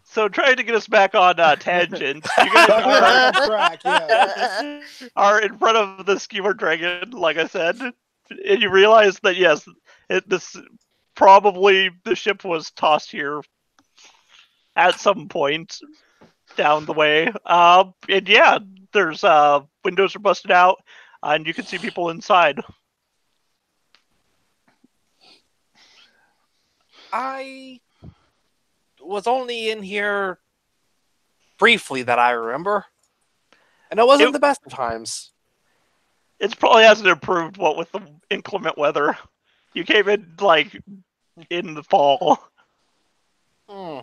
So trying to get us back on tangent, you guys Back on track, yeah. are in front of the skewer dragon, like I said, and you realize that yes, this probably the ship was tossed here at some point down the way. And yeah, there's windows are busted out, and you can see people inside. I was only in here briefly that I remember, and it wasn't the best of times. It probably hasn't improved what with the inclement weather. You came in like in the fall. Hmm.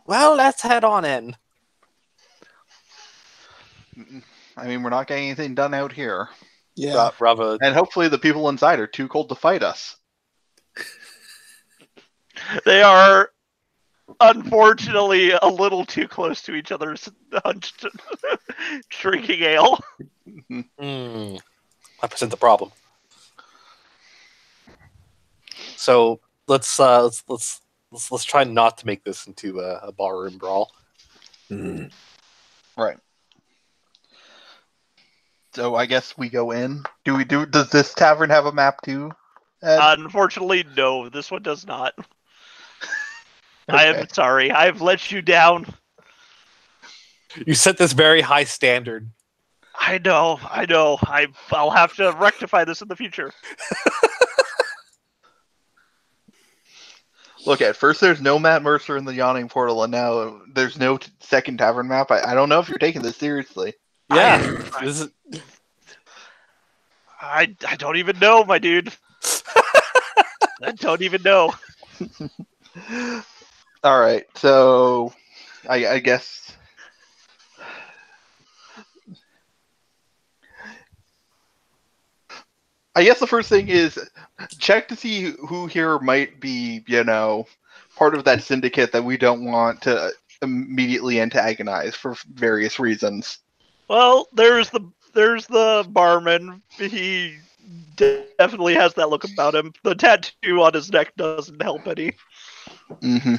Well, let's head on in. I mean, we're not getting anything done out here. Yeah. Bravo. And hopefully the people inside are too cold to fight us. They are unfortunately a little too close to each other, hunched, drinking ale. I present the problem. So let's try not to make this into a barroom brawl. Right. So I guess we go in. Does this tavern have a map too? Ed? Unfortunately, no, this one does not. Okay. I am sorry. I've let you down. You set this very high standard. I know. I'll have to rectify this in the future. Look, at first there's no Matt Mercer in the Yawning Portal, and now there's no second tavern map. I don't know if you're taking this seriously. Yeah, this is. I don't even know, my dude. I don't even know. All right, so I guess. I guess the first thing is check to see who here might be, part of that syndicate that we don't want to immediately antagonize for various reasons. Well, there's the barman. He definitely has that look about him. The tattoo on his neck doesn't help any. Mm-hmm.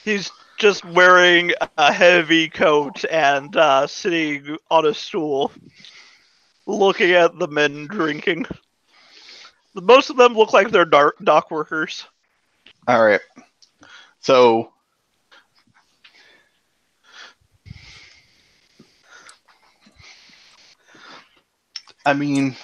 He's just wearing a heavy coat and sitting on a stool, looking at the men drinking. Most of them look like they're dock workers. All right. So, I mean,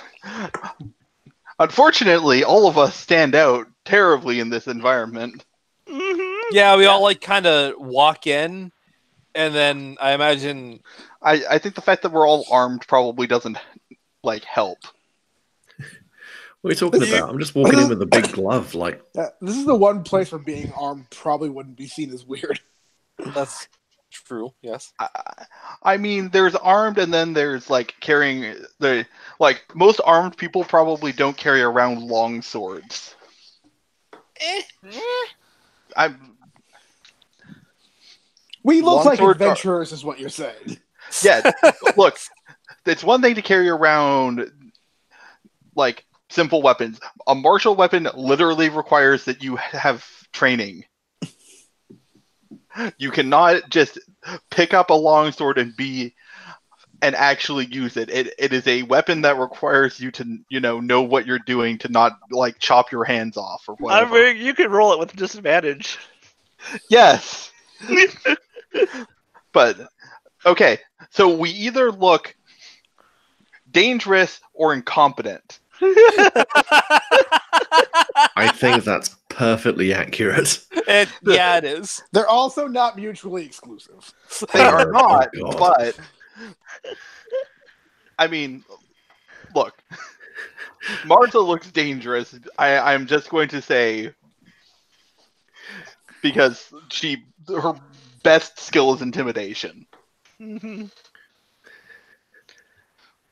unfortunately, all of us stand out terribly in this environment. Mm-hmm. Yeah, we all like kind of walk in, and then I imagine. I think the fact that we're all armed probably doesn't help. What are you talking about? I'm just walking in with a big glove. This is the one place where being armed probably wouldn't be seen as weird. That's true. Yes. I mean, there's armed, and then there's carrying the most armed people probably don't carry around long swords. We look like adventurers, is what you're saying. Yeah, look, it's one thing to carry around simple weapons. A martial weapon literally requires that you have training. You cannot just pick up a longsword and actually use it. It is a weapon that requires you to know what you're doing to not chop your hands off or whatever. I mean, you can roll it with disadvantage. Yes. But okay, so we either look dangerous or incompetent. I think that's perfectly accurate. Yeah, it is. They're also not mutually exclusive. They are not, God. but I mean, look, Martha looks dangerous. I'm just going to say because her best skill is intimidation. Mm-hmm.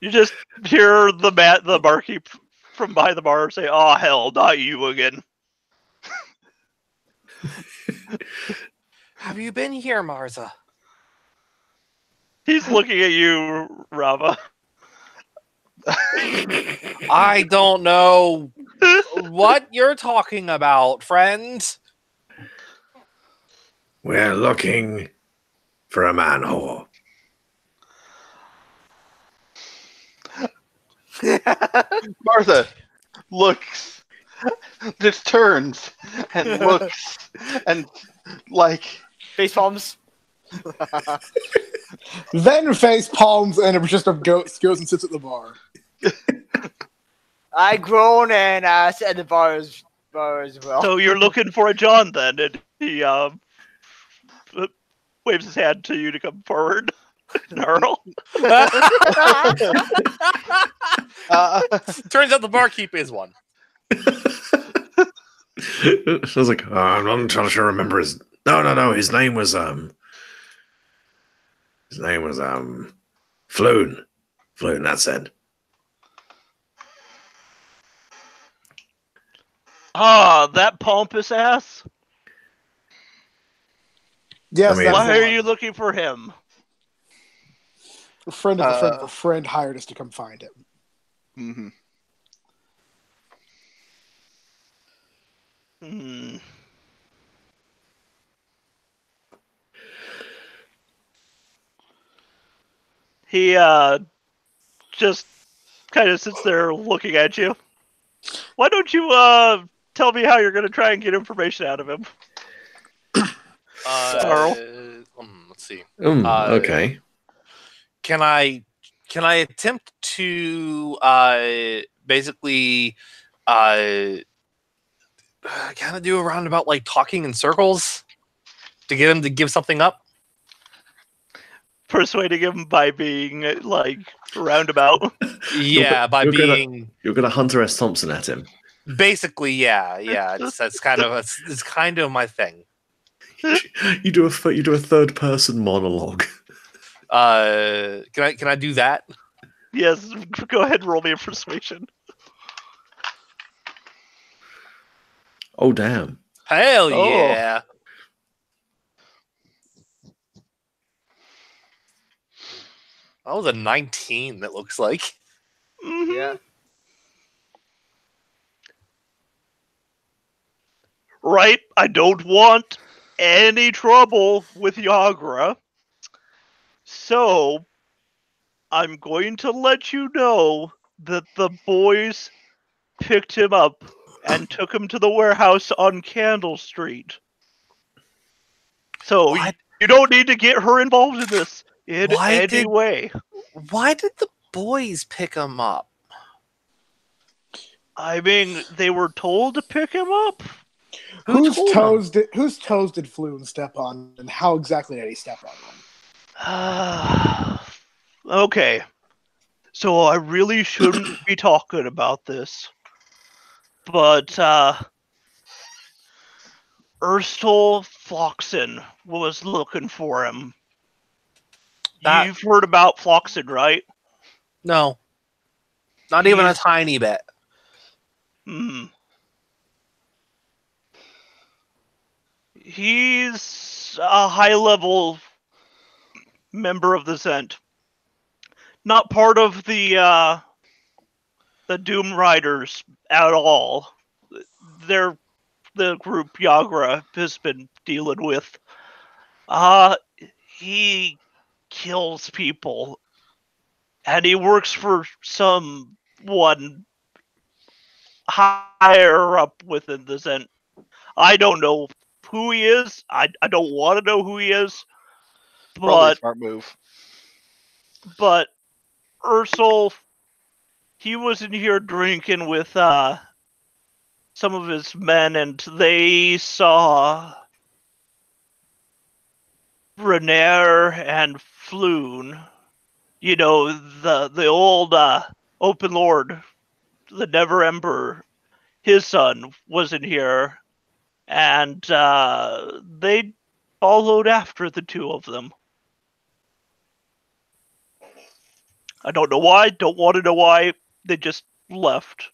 You just hear the barkeep from behind the bar say, "Oh hell, not you again." Have you been here, Martha? He's looking at you, Rava. I don't know what you're talking about, friend. We're looking for a man whore. Martha looks, just turns and looks and Face palms. Then face palms and just a ghost goes and sits at the bar. I groan and sit at the bar as well. So you're looking for a John then, and he waves his hand to you to come forward. Gnarl. Turns out the barkeep is one. I was like, I'm not trying to remember his. No. His name was Floon. Floon. That's it. Ah, that pompous ass. Yes, that's why the are one. you looking for him? A friend of a friend of a friend hired us to come find him. Mm-hmm. Hmm. He just kind of sits there looking at you. Why don't you tell me how you're going to try and get information out of him? Carl? Let's see. Okay. Can I attempt to basically kind of do a roundabout, like talking in circles to get him to give something up. Persuading him by being like roundabout. Yeah, you're gonna Hunter S. Thompson at him. Basically, yeah. It's kind of my thing. You do a third person monologue. Can I do that? Yes, go ahead and roll me a persuasion. Oh damn! Hell yeah! That was a 19. That looks like. Mm-hmm. Yeah. Right, I don't want any trouble with Yagra. So, I'm going to let you know that the boys picked him up and took him to the warehouse on Candle Street. So, you don't need to get her involved in this in any way. Why did the boys pick him up? I mean, they were told to pick him up. Whose toes did Floon step on, and how exactly did he step on them? Okay. So I really shouldn't be talking about this. But Urstul Floxen was looking for him. You've heard about Floxen, right? No. Not even a tiny bit. He's a high-level member of the Zent. Not part of the Doom Riders at all. They're the group Yagra has been dealing with. He kills people. And he works for someone higher up within the Zent. I don't know who he is. I don't want to know who he is. Probably a smart move. But Ursel, he was in here drinking with some of his men, and they saw Renair and Floon. You know, the old Open Lord, the Never Ember, his son was in here, and they followed after the two of them. I don't know why, don't want to know why, they just left.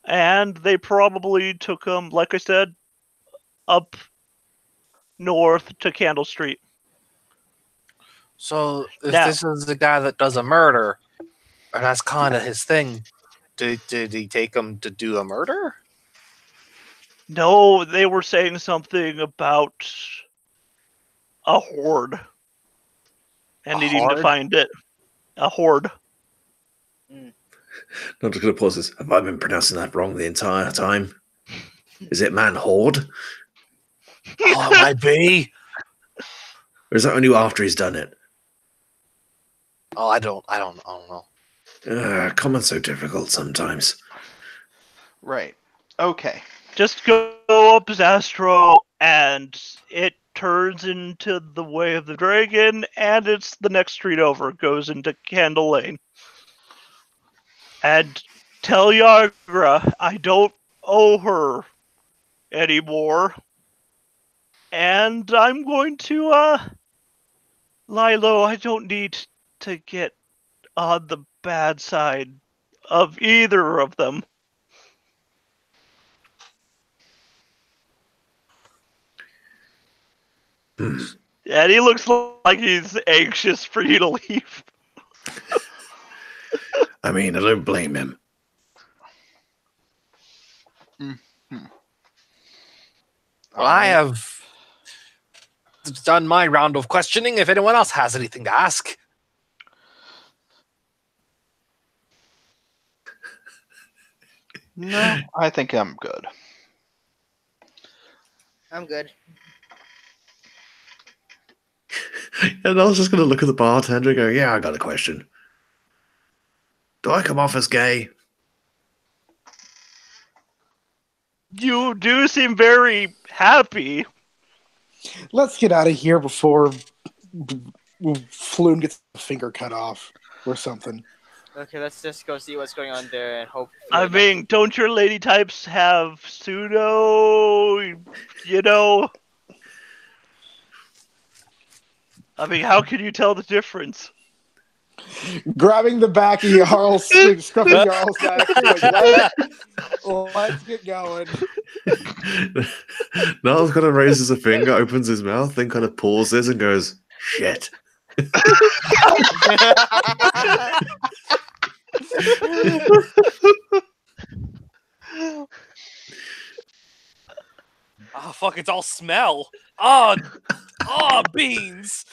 And they probably took them, like I said, up north to Candle Street. So if this is the guy that does a murder, and that's kind of his thing, did he take him to do a murder? No, they were saying something about a horde. And needing to find it. A horde. I'm just going to pause this. Have I been pronouncing that wrong the entire time? Is it man horde? Oh, it might be. Or is that only after he's done it? Oh, I don't know. Common's so difficult sometimes. Right. Okay. Just go up Zastro, and it turns into the Way of the Dragon, and it's the next street over. It goes into Candle Lane. And tell Yagra I don't owe her anymore. And I'm going to lie low. I don't need to get on the bad side of either of them. And he looks like he's anxious for you to leave. I mean, I don't blame him. Well, I have done my round of questioning. If anyone else has anything to ask. No, I think I'm good. I'm good. And I was just going to look at the bartender and go, yeah, I got a question. Do I come off as gay? You do seem very happy. Let's get out of here before Floon gets a finger cut off or something. Okay, let's just go see what's going on there and hope. I mean, don't your lady types have pseudo, you know? I mean, how can you tell the difference? Grabbing the back of Jarl's, scruffing Jarl's back, let's get going. Niles kind of raises a finger, opens his mouth, then kind of pauses and goes, "Shit." Oh fuck! It's all smell. Oh, beans.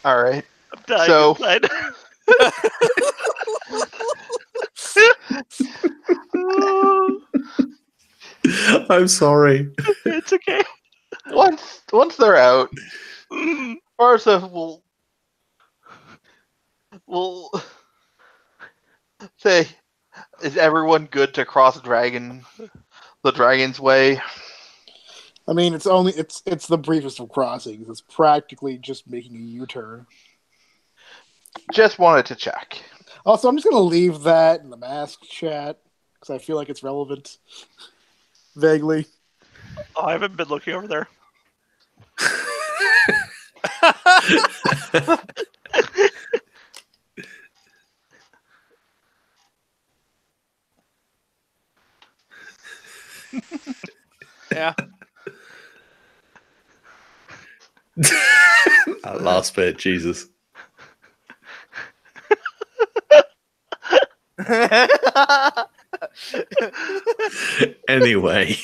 All right. I'm dying So- inside. I'm sorry. It's okay. Once they're out, Mm. Barza will say, "Is everyone good to cross the Dragon's Way?" I mean, it's the briefest of crossings. It's practically just making a U-turn. Just wanted to check. Also, I'm just gonna leave that in the mask chat because I feel like it's relevant. Vaguely. Oh, I haven't been looking over there. Yeah. That last bit, Jesus. Anyway.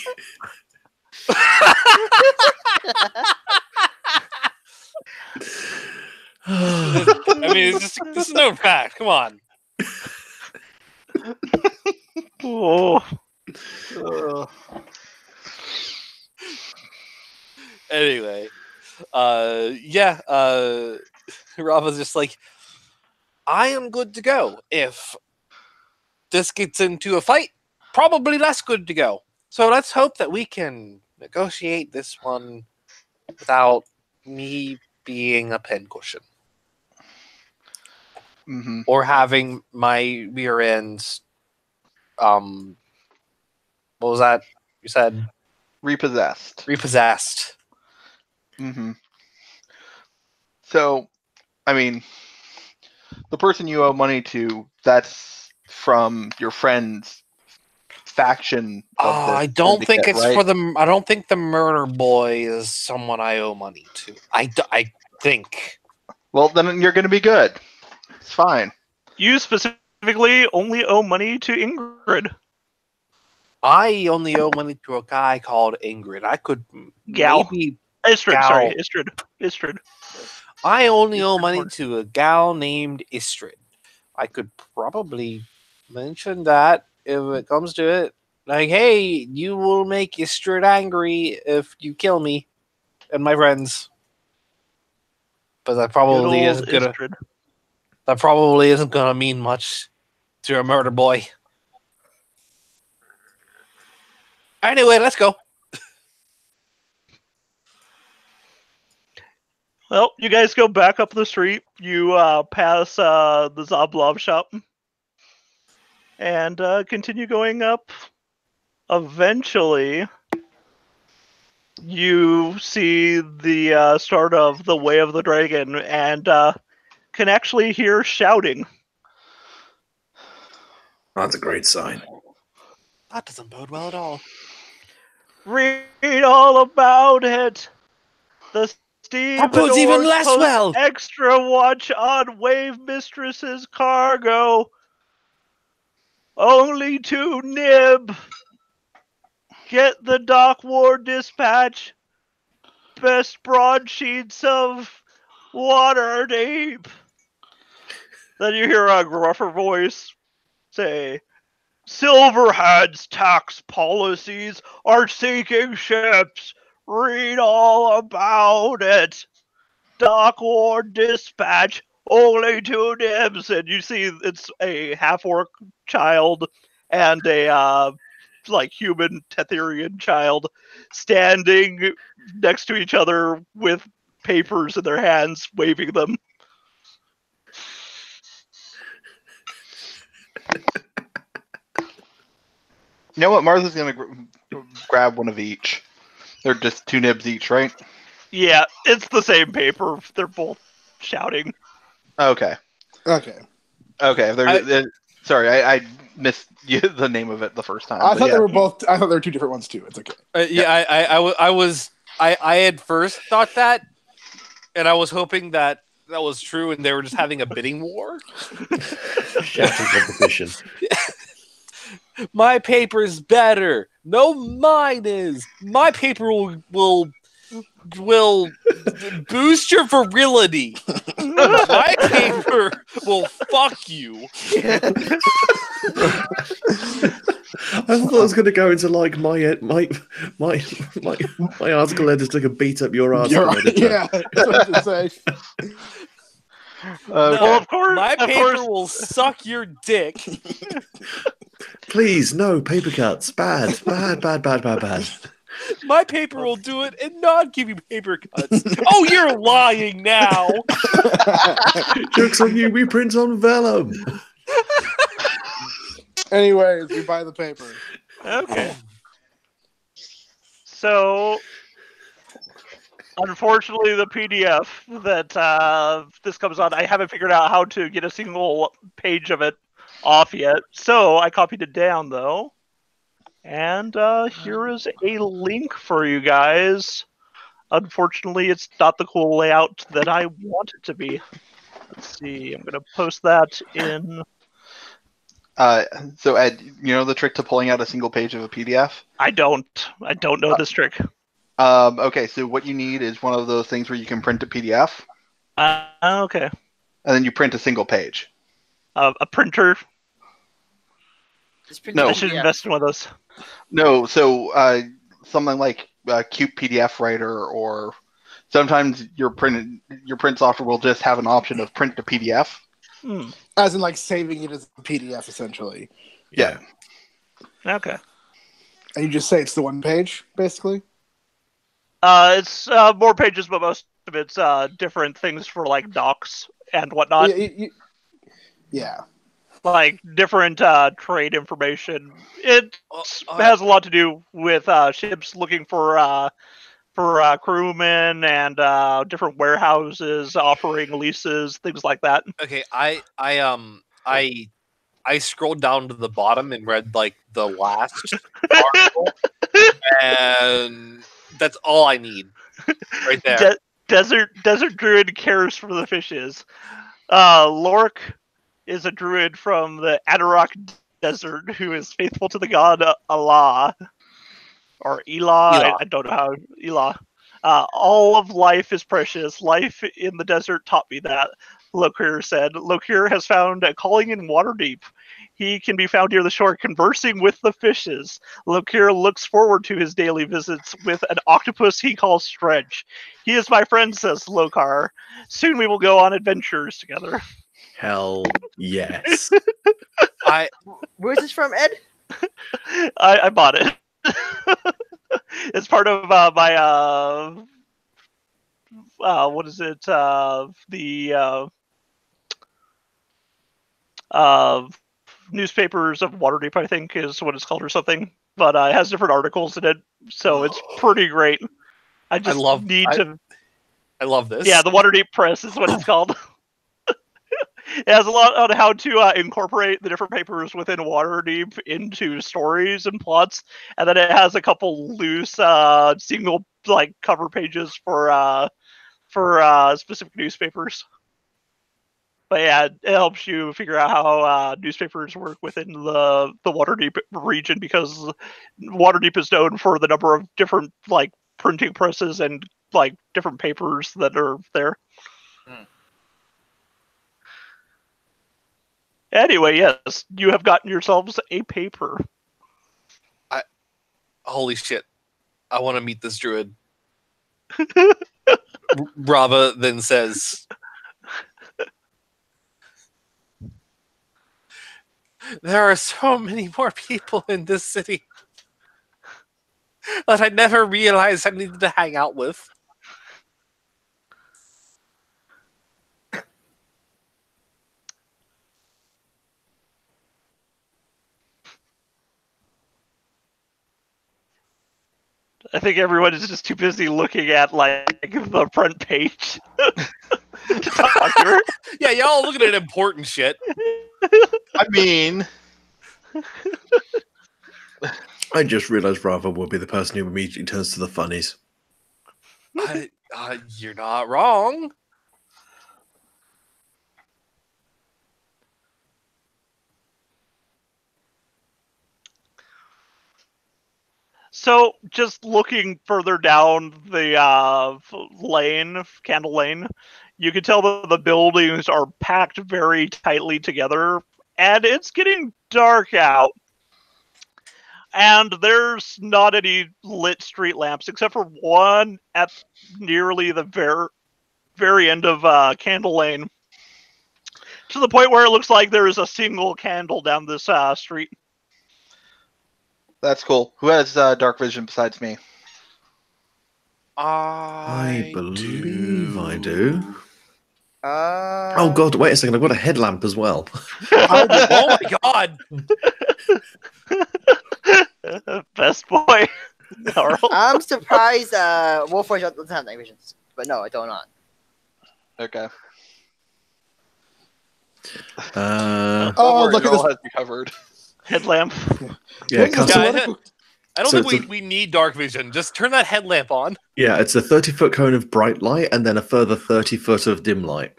I mean, this is no fact. Come on. Oh. Anyway, yeah. Rava's just like, I am good to go. If this gets into a fight, probably less good to go. So let's hope that we can negotiate this one without me being a pincushion. Mm-hmm. Or having my rear ends, what was that you said? Repossessed. Mm-hmm. So, I mean, the person you owe money to, that's from your friend's faction. I don't think it's right? for the. I don't think the murder boy is someone I owe money to. I think. Well, then you're going to be good. It's fine. You specifically only owe money to Ingrid. I only owe money to a guy called Ingrid. I could Gal. maybe. Istrid, Gal. sorry. Istrid. I only owe Istrid money Horn. to a gal named Istrid. I could probably mention that if it comes to it. Like, hey, you will make Istrid angry if you kill me and my friends. But that probably Good isn't old gonna. Istrid. That probably isn't gonna mean much to a murder boy. Anyway, let's go. Well, you guys go back up the street. You pass the Zoblov shop and continue going up. Eventually, you see the start of the Way of the Dragon and can actually hear shouting. That's a great sign. That doesn't bode well at all. Read all about it. The That bodes even stevedores less post well. extra watch on Wave Mistress's cargo. Only to nib. Get the Dock War Dispatch. Best broadsheets of Waterdeep. Then you hear a gruffer voice say, Silverhead's tax policies are sinking ships. Read all about it. Dock War Dispatch only 2 nibs, and you see it's a half-orc child and a like human Tetherian child standing next to each other with papers in their hands, waving them. You know what? Martha's gonna grab one of each. They're just 2 nibs each, right? Yeah, it's the same paper. They're both shouting. Okay. Okay. Sorry, I missed the name of it the first time. I thought they were both. I thought there were 2 different ones too. It's okay. I had first thought that, and I was hoping that was true, and they were just having a bidding war. Shouting competition. My paper's better. No, mine is. My paper will boost your virility. My paper will fuck you. I thought I was going to go into like my article editor could beat up your article editor. Yeah, that's what I was gonna say. Well, of course, my paper will suck your dick. Please, no paper cuts. Bad. My paper will do it and not give you paper cuts. Oh, you're lying now. Joke's on you. We print on vellum. Anyways, we buy the paper. Okay. So, unfortunately, the PDF that this comes on, I haven't figured out how to get a single page of it off yet. So, I copied it down, though. And here is a link for you guys. Unfortunately, it's not the cool layout that I want it to be. Let's see. I'm going to post that in... So Ed, you know the trick to pulling out a single page of a PDF? I don't know this trick. Okay, so what you need is one of those things where you can print a PDF. Okay. And then you print a single page. A printer. No. I should invest in one of those. No, so something like Cute PDF Writer, or sometimes your print software will just have an option of print to PDF. As in, like, saving it as a PDF, essentially. Yeah. Okay. And you just say it's the one page, basically? It's more pages, but most of it's different things for, like, docs and whatnot. Yeah. Like, different trade information. It has a lot to do with ships looking for crewmen and different warehouses offering leases, things like that. Okay, I scrolled down to the bottom and read like the last article, and that's all I need right there. Desert Druid cares for the fishes. Lork is a druid from the Adarok Desert who is faithful to the god Allah. Or Elah. I don't know how. Elah. All of life is precious. Life in the desert taught me that, Lokir said. Lokir has found a calling in Waterdeep. He can be found near the shore conversing with the fishes. Lokir looks forward to his daily visits with an octopus he calls Stretch. He is my friend, says Lokar. Soon we will go on adventures together. Hell yes. Where's this from, Ed? I bought it. It's part of my what is it? The newspapers of Waterdeep, I think, is what it's called or something. But it has different articles in it, so it's pretty great. I love this. Yeah, the Waterdeep Press is what it's called. It has a lot on how to incorporate the different papers within Waterdeep into stories and plots, and then it has a couple loose single like cover pages for specific newspapers. But yeah, it helps you figure out how newspapers work within the Waterdeep region, because Waterdeep is known for the number of different like printing presses and like different papers that are there. Anyway, yes, you have gotten yourselves a paper. Holy shit. I want to meet this druid. Rava then says, There are so many more people in this city that I never realized I needed to hang out with. I think everyone is just too busy looking at like the front page to talk to her. Yeah, y'all looking at important shit. I mean, I just realised Rava will be the person who immediately turns to the funnies. You're not wrong. So, just looking further down the lane, Candle Lane, you can tell that the buildings are packed very tightly together, and it's getting dark out. And there's not any lit street lamps, except for one at nearly the very end of Candle Lane, to the point where it looks like there is a single candle down this street. that's cool. Who has dark vision besides me? I believe I do. Oh Oh god, wait a second, I've got a headlamp as well. Oh my god! Best boy. I'm surprised Wolfforge doesn't have night vision, but no, I do not. Okay. Oh, look at Noel this. has you covered. Headlamp. Yeah, Look at this custom- political- I don't So think it's we need dark vision. Just turn that headlamp on. yeah, it's a 30-foot cone of bright light and then a further 30-foot of dim light.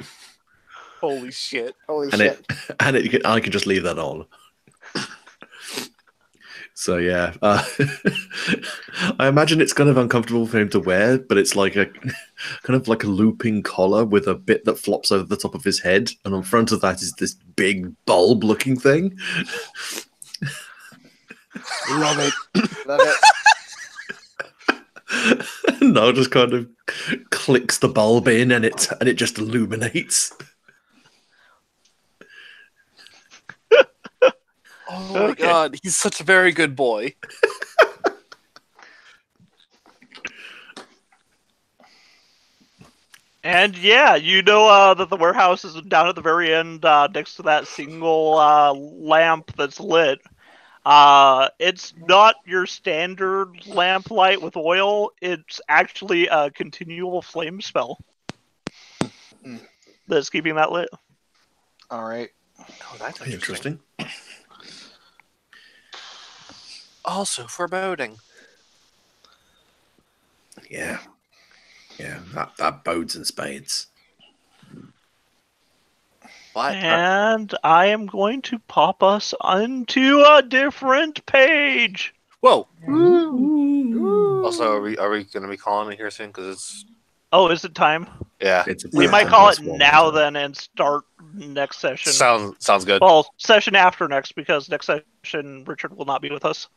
Holy shit. Holy And shit. I can just leave that on. So yeah, I imagine it's kind of uncomfortable for him to wear, but it's like a kind of like a looping collar with a bit that flops over the top of his head, and on front of that is this big bulb-looking thing. Love it. Love it. And Noel just kind of clicks the bulb in, and it just illuminates. Oh my Okay. god, he's such a very good boy. And yeah, you know that the warehouse is down at the very end next to that single lamp that's lit. It's not your standard lamp light with oil. It's actually a continual flame spell that's keeping that lit. All right. Oh, that's Interesting. Also foreboding. Yeah, that bodes in spades. What? And I am going to pop us onto a different page. Whoa. Ooh. Also, are we going to be calling it here soon? Because it's Oh, is it time? yeah. It's a We bit might call it impossible, now isn't it? then and start next session. Sounds good. Well, session after next, because next session Richard will not be with us.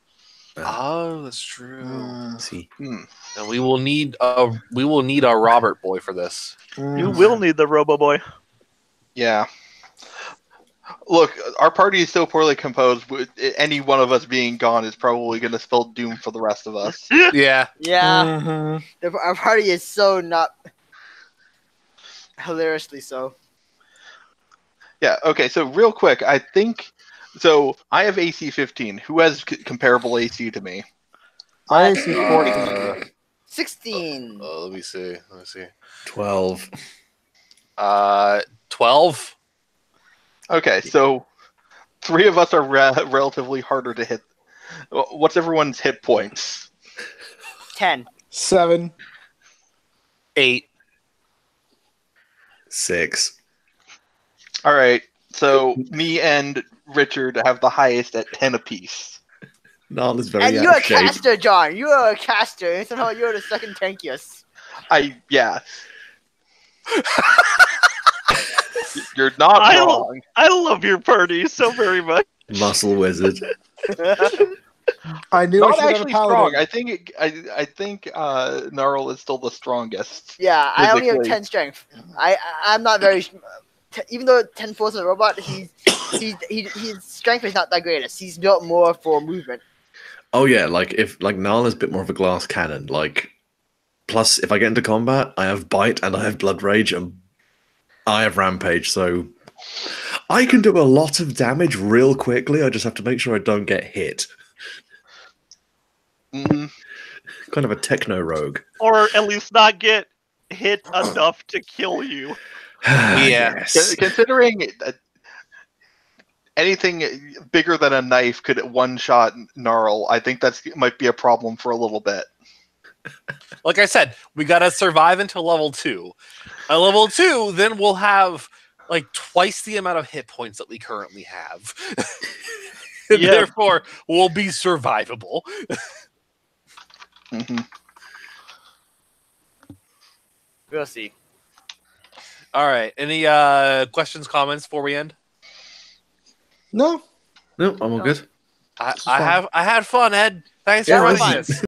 Oh, that's true. See, Hmm. And we will need a Robert boy for this. You will need the Robo Boy. Yeah. Look, our party is so poorly composed. Any one of us being gone is probably going to spell doom for the rest of us. Yeah. Yeah. Our party is so not hilariously so. Yeah. Okay. So real quick, I think. So I have AC 15. Who has comparable AC to me? I see 14. 16. Let me see. 12. 12. Okay. So 3 of us are relatively harder to hit. What's everyone's hit points? 10. 7. 8. 6. All right. So me and Richard have the highest at 10 apiece. Nal is very And out you're a of shape. caster, John. You are a caster, and somehow you're the second tankiest. Yeah. You're not wrong. I love your party so very much. Muscle wizard. I knew I Not should have a actually strong. paladin. I think Gnarl is still the strongest. Yeah, I only have Physically. 10 strength. I'm not very. even though 10-4 is a robot, his strength is not that greatest. He's built more for movement. Oh yeah, like if Nala is a bit more of a glass cannon. Like, plus if I get into combat, I have bite and I have blood rage and I have rampage, so I can do a lot of damage real quickly. I just have to make sure I don't get hit. Mm-hmm. Kind of a techno rogue, or at least not get hit enough to kill you. Yeah. Yes. Considering anything bigger than a knife could one-shot Gnarl, I think that's might be a problem for a little bit. Like I said, we gotta survive until level 2. At level 2, then we'll have like twice the amount of hit points that we currently have. Yeah. Therefore, we'll be survivable. Mm-hmm. We'll see. All right. Any questions, comments before we end? No. No, I'm all good. I had fun, Ed. Thanks Yeah, for it running was- this.